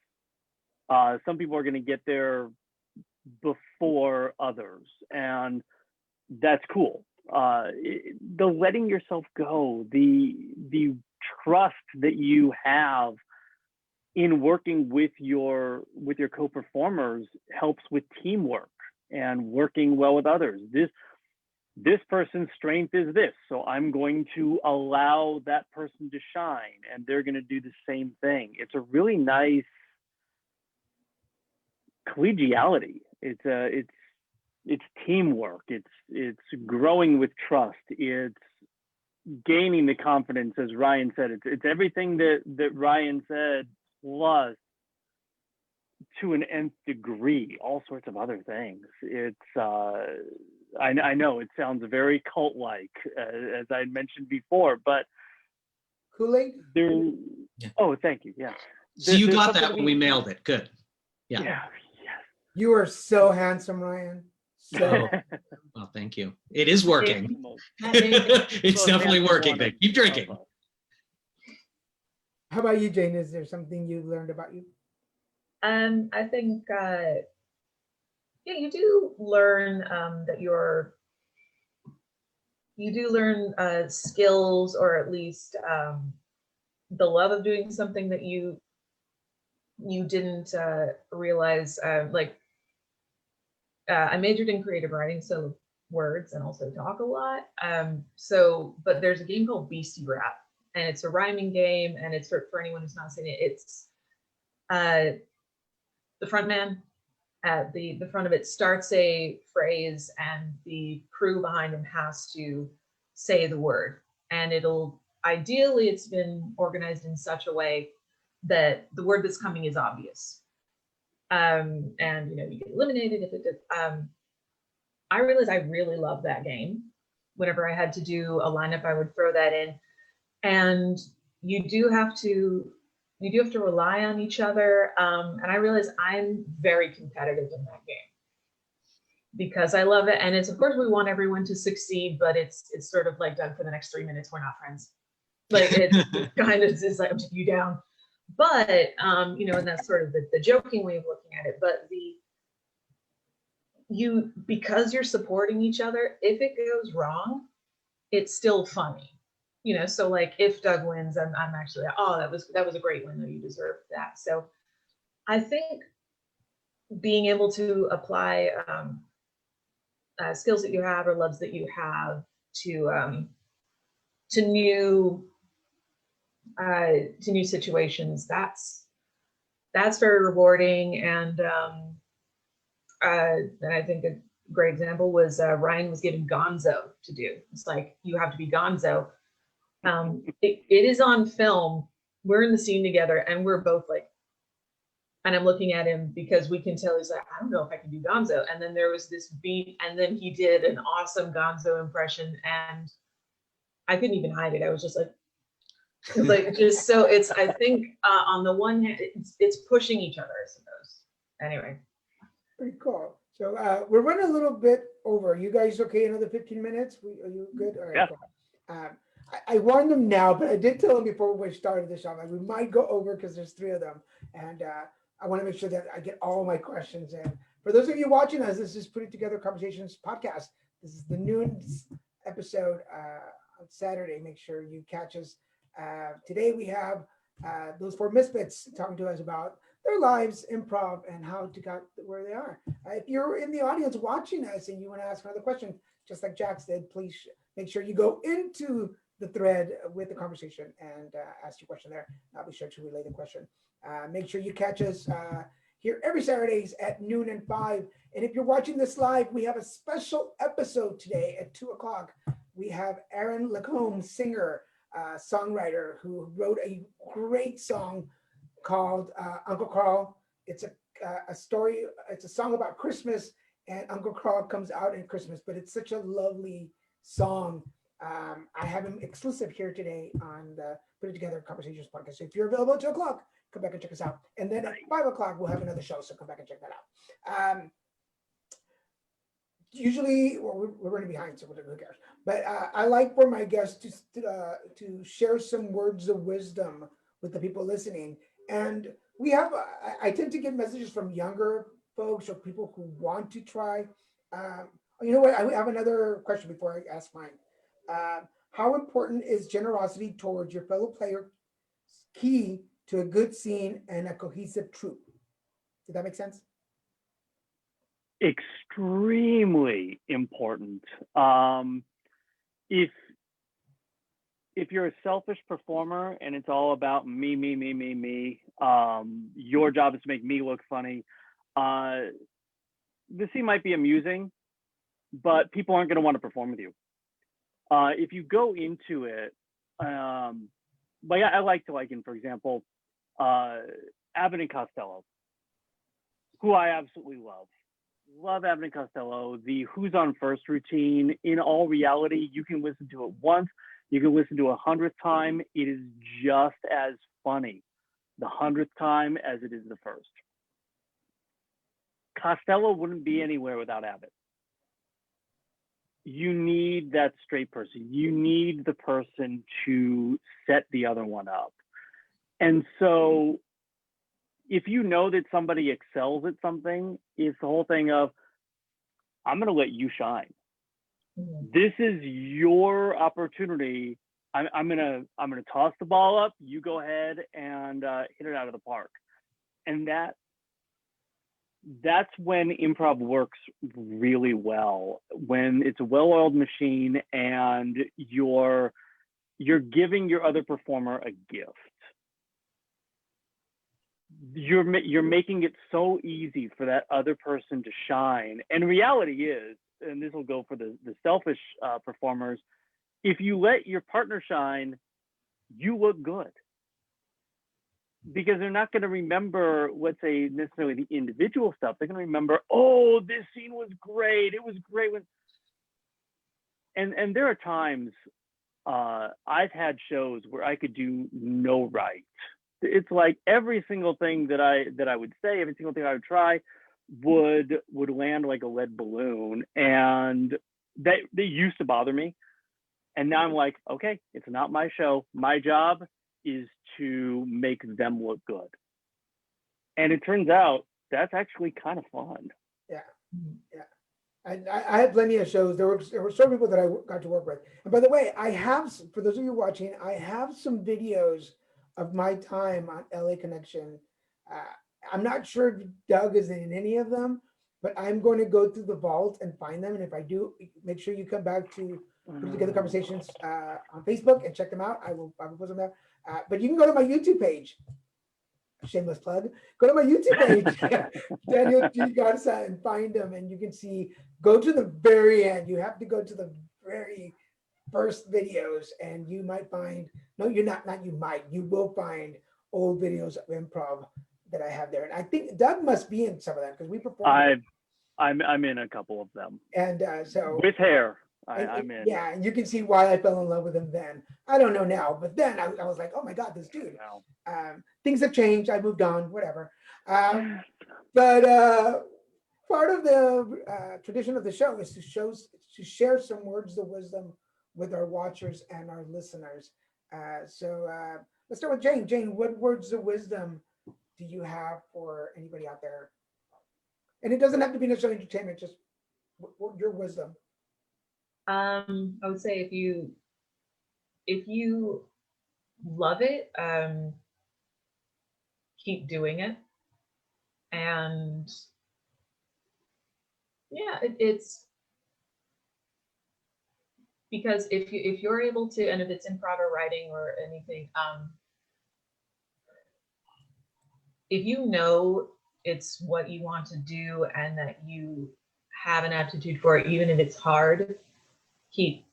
Some people are going to get there before others, and that's cool. The letting yourself go, the trust that you have in working with your co-performers helps with teamwork and working well with others. This person's strength is this, so I'm going to allow that person to shine, and they're going to do the same thing. It's a really nice collegiality. It's teamwork. It's growing with trust. It's gaining the confidence, as Ryan said. It's everything that Ryan said, plus to an nth degree, all sorts of other things. It's I know it sounds very cult-like, as I mentioned before, but Kool-Aid? Yeah. Oh, thank you. Yeah. So you got that when we mailed it. Good. Yeah. Yes. You are so handsome, Ryan. So Well, thank you. It is working. It- It's definitely working. Then keep drinking. how about you, Jane? Is there something you learned about you? I think, yeah, you do learn that you do learn skills, or at least the love of doing something that you didn't realize. I majored in creative writing, so words, and also talk a lot. But there's a game called Beastie Rap, and it's a rhyming game, and it's for anyone who's not seen it. It's the front man at the front of it starts a phrase, and the crew behind him has to say the word. And ideally, it's been organized in such a way that the word that's coming is obvious. And you get eliminated if it did. I realized I really love that game. Whenever I had to do a lineup, I would throw that in. And you do have to rely on each other. And I realize I'm very competitive in that game because I love it. And it's, of course, we want everyone to succeed, but it's sort of like, Doug, for the next 3 minutes, we're not friends. Like it's kind of just like, I'm taking you down. But, and that's sort of the joking way of looking at it. But because you're supporting each other, if it goes wrong, it's still funny. So like if Doug wins, I'm actually, oh, that was a great win, though, you deserved that. So I think being able to apply skills that you have or loves that you have to new situations, that's very rewarding. And I think a great example was Ryan was given Gonzo to do. It's like, you have to be Gonzo. It is on film. We're in the scene together, and we're both like, and I'm looking at him because we can tell he's like, I don't know if I can do Gonzo. And then there was this beat, and then he did an awesome Gonzo impression, and I couldn't even hide it. I was just like, just so it's. I think on the one hand, it's pushing each other, I suppose. Anyway. Pretty cool. So we're running a little bit over. You guys okay? Another 15 minutes? Are you good? All right. Yeah. Cool. I warned them now, but I did tell them before we started the show, like we might go over because there's 3 of them. And I want to make sure that I get all my questions in. For those of you watching us, this is Putting Together Conversations podcast. This is the noon episode on Saturday. Make sure you catch us. Today we have those 4 misfits talking to us about their lives, improv, and how to get where they are. If you're in the audience watching us and you want to ask another question, just like Jax did, please make sure you go into the thread with the conversation and ask your question there. I'll be sure to relay the question. Make sure you catch us here every Saturdays at noon and 5. And if you're watching this live, we have a special episode today at 2:00. We have Aaron Lacombe, singer, songwriter, who wrote a great song called Uncle Carl. It's a story. It's a song about Christmas, and Uncle Carl comes out in Christmas. But it's such a lovely song. I have him exclusive here today on the Putting Together Conversations podcast. So if you're available at 2:00, come back and check us out. And then at 5:00, we'll have another show. So come back and check that out. Usually, well, we're running behind, so who cares? But I like for my guests to share some words of wisdom with the people listening. And we have, I tend to get messages from younger folks or people who want to try. You know what? I have another question before I ask mine. How important is generosity towards your fellow player key to a good scene and a cohesive troupe? Did that make sense? Extremely important. If you're a selfish performer and it's all about me, your job is to make me look funny. the scene might be amusing, but people aren't going to want to perform with you. If you go into it, like I like to liken, for example, Abbott and Costello, who I absolutely love. Love Abbott and Costello. The Who's On First routine, in all reality, you can listen to it once, you can listen to 100th time. It is just as funny the 100th time as it is the first. Costello wouldn't be anywhere without Abbott. You need that straight person. You need the person to set the other one up. And so if you know that somebody excels at something, it's the whole thing of, I'm going to let you shine. Mhm. This is your opportunity. I'm gonna toss the ball up. You go ahead and hit it out of the park. And that's when improv works really well, when it's a well-oiled machine and you're giving your other performer a gift. You're making it so easy for that other person to shine. And reality is, and this will go for the selfish performers, if you let your partner shine, you look good. Because they're not going to remember, let's say, necessarily the individual stuff. They're going to remember, oh, this scene was great. It was great when. And there are times I've had shows where I could do no right. It's like every single thing that I would say, every single thing I would try, would land like a lead balloon, and they used to bother me. And now I'm like, okay, it's not my show. My job is to make them look good. And it turns out that's actually kind of fun. Yeah. And I had plenty of shows. There were some people that I got to work with. And by the way, I have, for those of you watching, I have some videos of my time on LA Connection. I'm not sure if Doug is in any of them, but I'm going to go through the vault and find them. And if I do, make sure you come back to Put Together Conversations on Facebook and check them out. I will post them there. But you can go to my YouTube page. Shameless plug. Go to my YouTube page, Daniel G. Garza, and find them. And you can see, go to the very end. You have to go to the very first videos, and you might find, no, you're not you might, you will find old videos of improv that I have there. And I think Doug must be in some of them because we performed. I'm in a couple of them. And so with hair. I'm in. Yeah, and you can see why I fell in love with him then. I don't know now, but then I was like, oh my God, this dude. Things have changed. I moved on, whatever. But part of the tradition of the show is to share some words of wisdom with our watchers and our listeners. So let's start with Jane. Jane, what words of wisdom do you have for anybody out there? And it doesn't have to be necessarily entertainment, just your wisdom. I would say if you love it, keep doing it. And yeah, it's because if you're able to, and if it's improv or writing or anything, if you know it's what you want to do and that you have an aptitude for it, even if it's hard, keep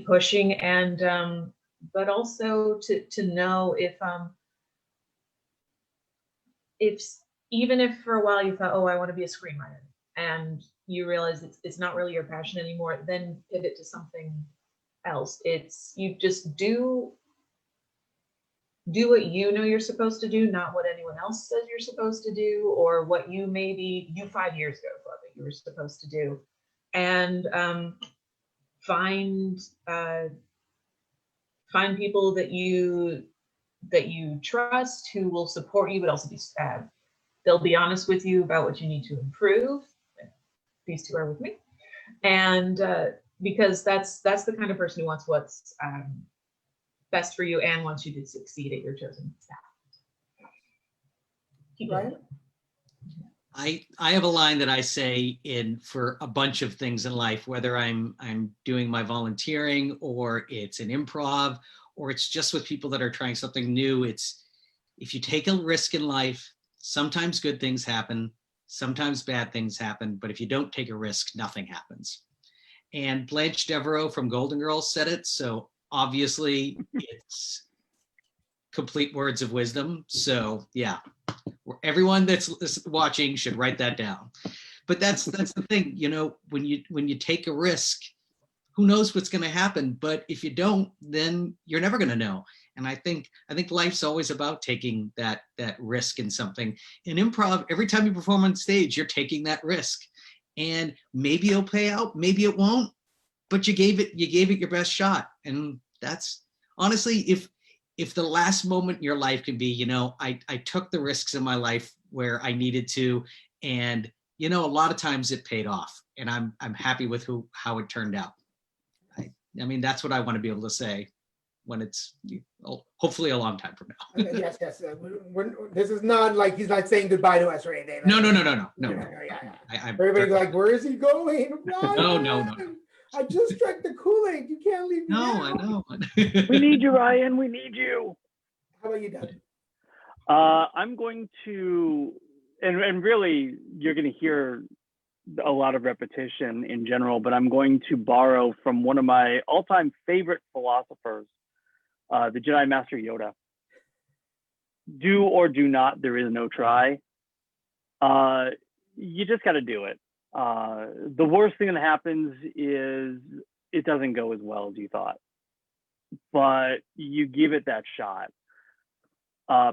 pushing. And but also to know if even if for a while you thought, oh, I want to be a screenwriter, and you realize it's not really your passion anymore, then pivot to something else. It's, you just do what you know you're supposed to do, not what anyone else says you're supposed to do, or what you 5 years ago thought that you were supposed to do. And find people that you trust, who will support you, but also they'll be honest with you about what you need to improve. These two are with me. And because that's the kind of person who wants what's best for you and wants you to succeed at your chosen path. Right. I have a line that I say for a bunch of things in life, whether I'm doing my volunteering or it's an improv or it's just with people that are trying something new. It's, if you take a risk in life, sometimes good things happen, Sometimes bad things happen, but if you don't take a risk, nothing happens. And Blanche Devereaux from Golden Girls said it, so obviously it's complete words of wisdom. So yeah, everyone that's watching should write that down. But that's the thing, you know, when you take a risk, who knows what's going to happen? But if you don't, then you're never going to know. And I think life's always about taking that risk in something. In improv, every time you perform on stage, you're taking that risk. And maybe it'll pay out, maybe it won't, but you gave it your best shot. And that's honestly, if the last moment in your life can be, you know, I took the risks in my life where I needed to, and you know, a lot of times it paid off, and I'm happy with how it turned out. I mean, that's what I want to be able to say when it's hopefully a long time from now. Okay, yes. This is not like he's not saying goodbye to us or anything. No. Yeah. Everybody like, where is he going? No. I just drank the Kool-Aid. You can't leave me. No, now. I know. We need you, Ryan. We need you. How about you, Doug? I'm going to, and really, you're going to hear a lot of repetition in general, but I'm going to borrow from one of my all-time favorite philosophers, the Jedi Master Yoda. Do or do not, there is no try. You just got to do it. The worst thing that happens is it doesn't go as well as you thought, but you give it that shot.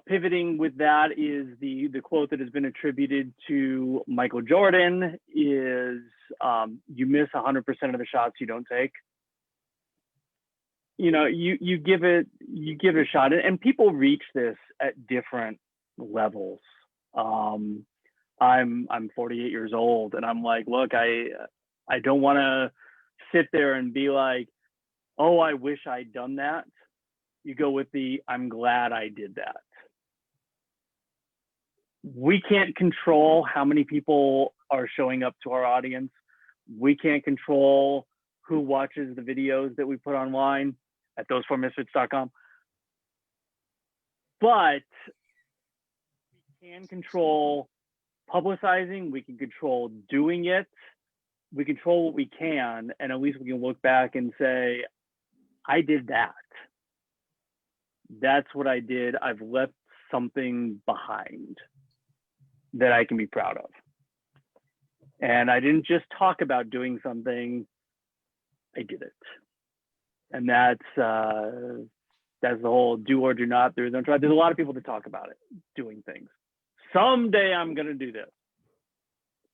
Pivoting with that is the quote that has been attributed to Michael Jordan is, you miss 100% of the shots you don't take. You know, you give it a shot, and people reach this at different levels. I'm 48 years old, and I'm like, look, I don't want to sit there and be like, oh, I wish I'd done that. You go with I'm glad I did that. We can't control how many people are showing up to our audience. We can't control who watches the videos that we put online at those4misfits.com. But we can control publicizing, we can control doing it, we control what we can, and at least we can look back and say, I did that. That's what I did. I've left something behind that I can be proud of. And I didn't just talk about doing something, I did it. And that's the whole do or do not. There's no try. There's a lot of people that talk about it, doing things. Someday I'm going to do this.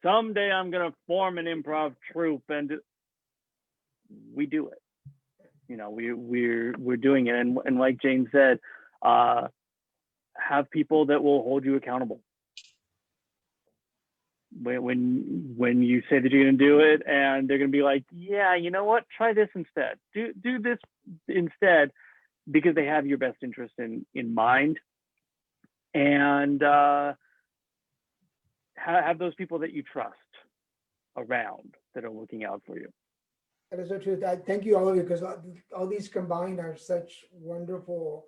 Someday I'm going to form an improv troupe, and we do it. You know, we're doing it. And like Jane said, have people that will hold you accountable. When you say that you're going to do it, and they're going to be like, yeah, you know what? Try this instead. Do this instead, because they have your best interest in mind. And have those people that you trust around that are looking out for you. That is so true. Thank you all of you, because all these combined are such wonderful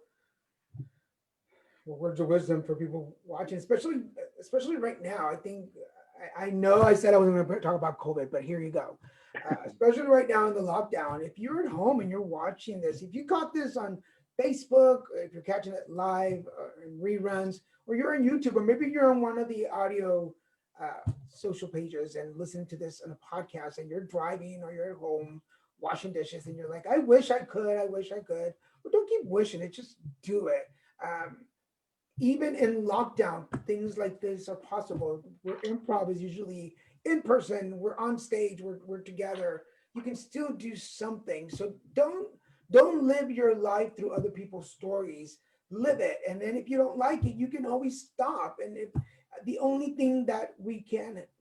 words of wisdom for people watching, especially right now. I know I said I wasn't going to talk about COVID, but here you go. Especially right now in the lockdown, if you're at home and you're watching this, if you caught this on Facebook, if you're catching it live in reruns, or you're on YouTube, or maybe you're on one of the audio social pages and listening to this on a podcast, and you're driving or you're at home washing dishes, and you're like, I wish I could. Well, don't keep wishing it, just do it. Even in lockdown, things like this are possible. Where improv is usually in person, we're on stage, we're together. You can still do something. So don't live your life through other people's stories. Live it. And then if you don't like it, you can always stop. And if the only thing that we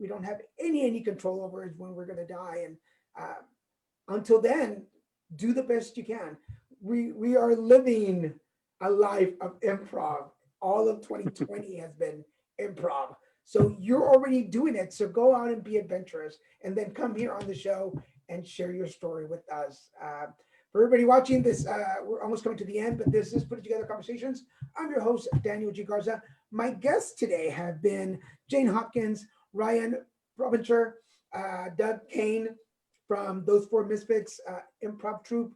don't have any control over is when we're going to die. And until then, do the best you can. We are living a life of improv. All of 2020 has been improv. So you're already doing it. So go out and be adventurous, and then come here on the show and share your story with us. For everybody watching this, we're almost coming to the end, but this is Put It Together Conversations. I'm your host, Daniel G. Garza. My guests today have been Jane Hopkins, Ryan Provencher, Doug Kayne from those four Misfits improv troupe.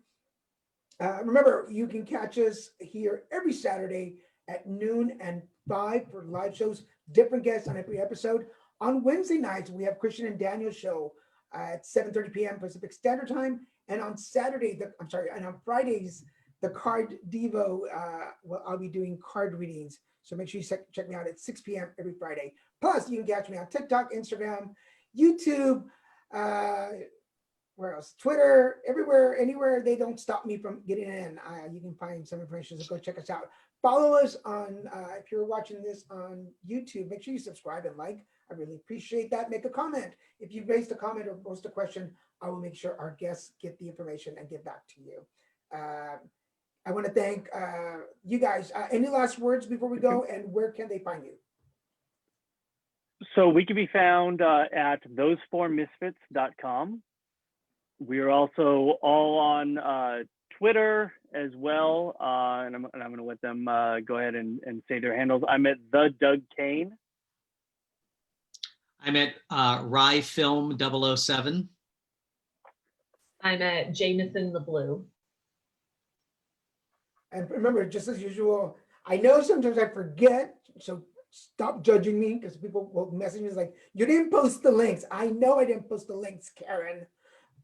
Remember, you can catch us here every Saturday at noon and 5 for live shows, different guests on every episode. On Wednesday nights, we have Christian and Daniel's show at 7:30 p.m. Pacific Standard Time. And on and on Fridays, the Card Devo, I'll be doing card readings. So make sure you check me out at 6 p.m. every Friday. Plus, you can catch me on TikTok, Instagram, YouTube, where else? Twitter, everywhere, anywhere they don't stop me from getting in. You can find some information, so go check us out. Follow us on, if you're watching this on YouTube, make sure you subscribe and like. I really appreciate that. Make a comment. If you've raised a comment or posed a question, I will make sure our guests get the information and get back to you. I want to thank you guys. Any last words before we go, and where can they find you? So we can be found at those4misfits.com. We are also all on Twitter as well, and I'm going to let them go ahead and say their handles. I'm at the Doug Kayne. I'm at Rye Film 007. I'm at Jamathan the Blue. And remember, just as usual, I know sometimes I forget, so stop judging me, because people will message me like, you didn't post the links. I know I didn't post the links, Karen.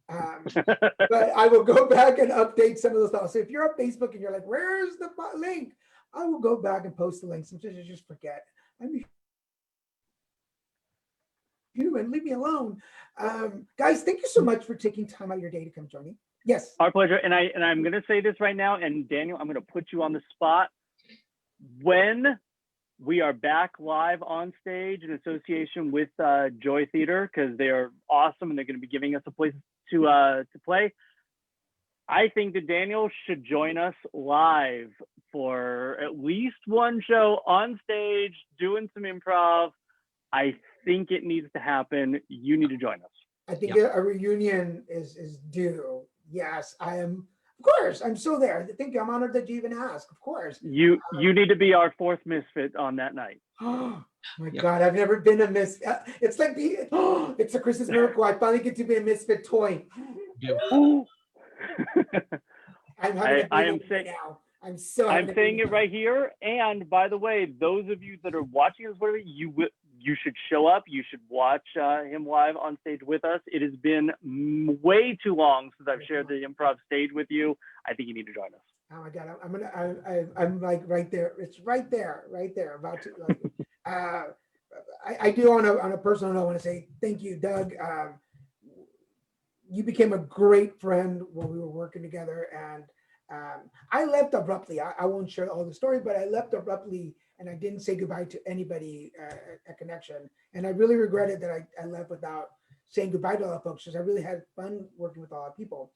But I will go back and update some of those thoughts. So if you're on Facebook and you're like, where's the link? I will go back and post the link. Sometimes I just forget. I mean, human, leave me alone. Guys, thank you so much for taking time out of your day to come join me. Yes. Our pleasure. And I'm going to say this right now, and Daniel, I'm going to put you on the spot. When we are back live on stage in association with Joy Theater, because they are awesome and they're going to be giving us a place to play, I think that Daniel should join us live for at least one show on stage, doing some improv. I think it needs to happen. You need to join us. I think a reunion is due. Yes, I am. Of course, I'm still there. Thank you. I'm honored that you even asked. Of course. You need to be our fourth Misfit on that night. Oh my God, I've never been a Misfit. It's like it's a Christmas miracle. I finally get to be a Misfit toy. I am saying now. I'm saying it right here. And by the way, those of you that are watching this, whatever, you should show up. You should watch him live on stage with us. It has been way too long since I've shared the improv stage with you. I think you need to join us. Oh my God, I'm like right there. It's right there. About to. Like, I do on a personal note, I want to say thank you, Doug. You became a great friend when we were working together, and I left abruptly. I won't share all the story, but I left abruptly, and I didn't say goodbye to anybody at Connection. And I really regretted that I left without saying goodbye to all the folks, because I really had fun working with a lot of people.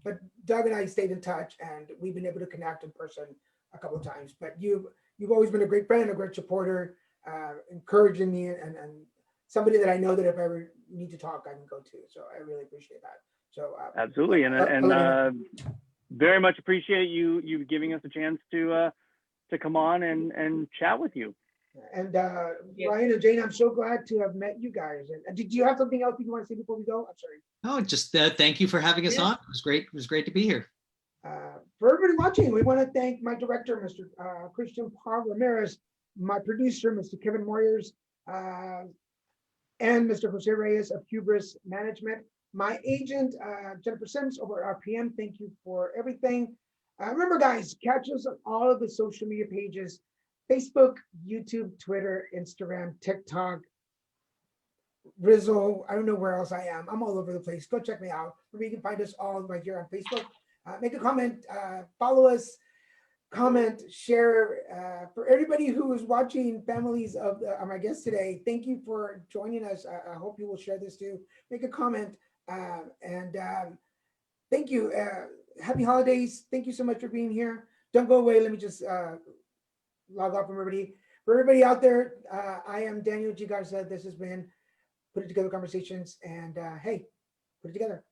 But Doug and I stayed in touch, and we've been able to connect in person a couple of times. But you've always been a great friend, a great supporter, encouraging me, and somebody that I know that if I ever need to talk, I can go to. So I really appreciate that. So absolutely, and very much appreciate you giving us a chance to come on and chat with you. And Ryan and Jane, I'm so glad to have met you guys. And did you have something else you want to say before we go? I'm sorry. No, just thank you for having us on. It was great. It was great to be here. For everybody watching, we want to thank my director, Mr. Christian Ramirez, my producer, Mr. Kevin Moyers, and Mr. Jose Reyes of Hubris Management. My agent, Jennifer Sims over at RPM. Thank you for everything. Remember, guys, catch us on all of the social media pages: Facebook, YouTube, Twitter, Instagram, TikTok, Rizzle. I don't know where else I am. I'm all over the place. Go check me out. You can find us all right here on Facebook. Make a comment, follow us, comment, share. For everybody who is watching, families of my guests today, thank you for joining us. I hope you will share this too. Make a comment, and thank you. Happy holidays. Thank you so much for being here. Don't go away. Let me just log off from everybody. For everybody out there, I am Daniel G. Garza. This has been Put It Together Conversations, and hey, put it together.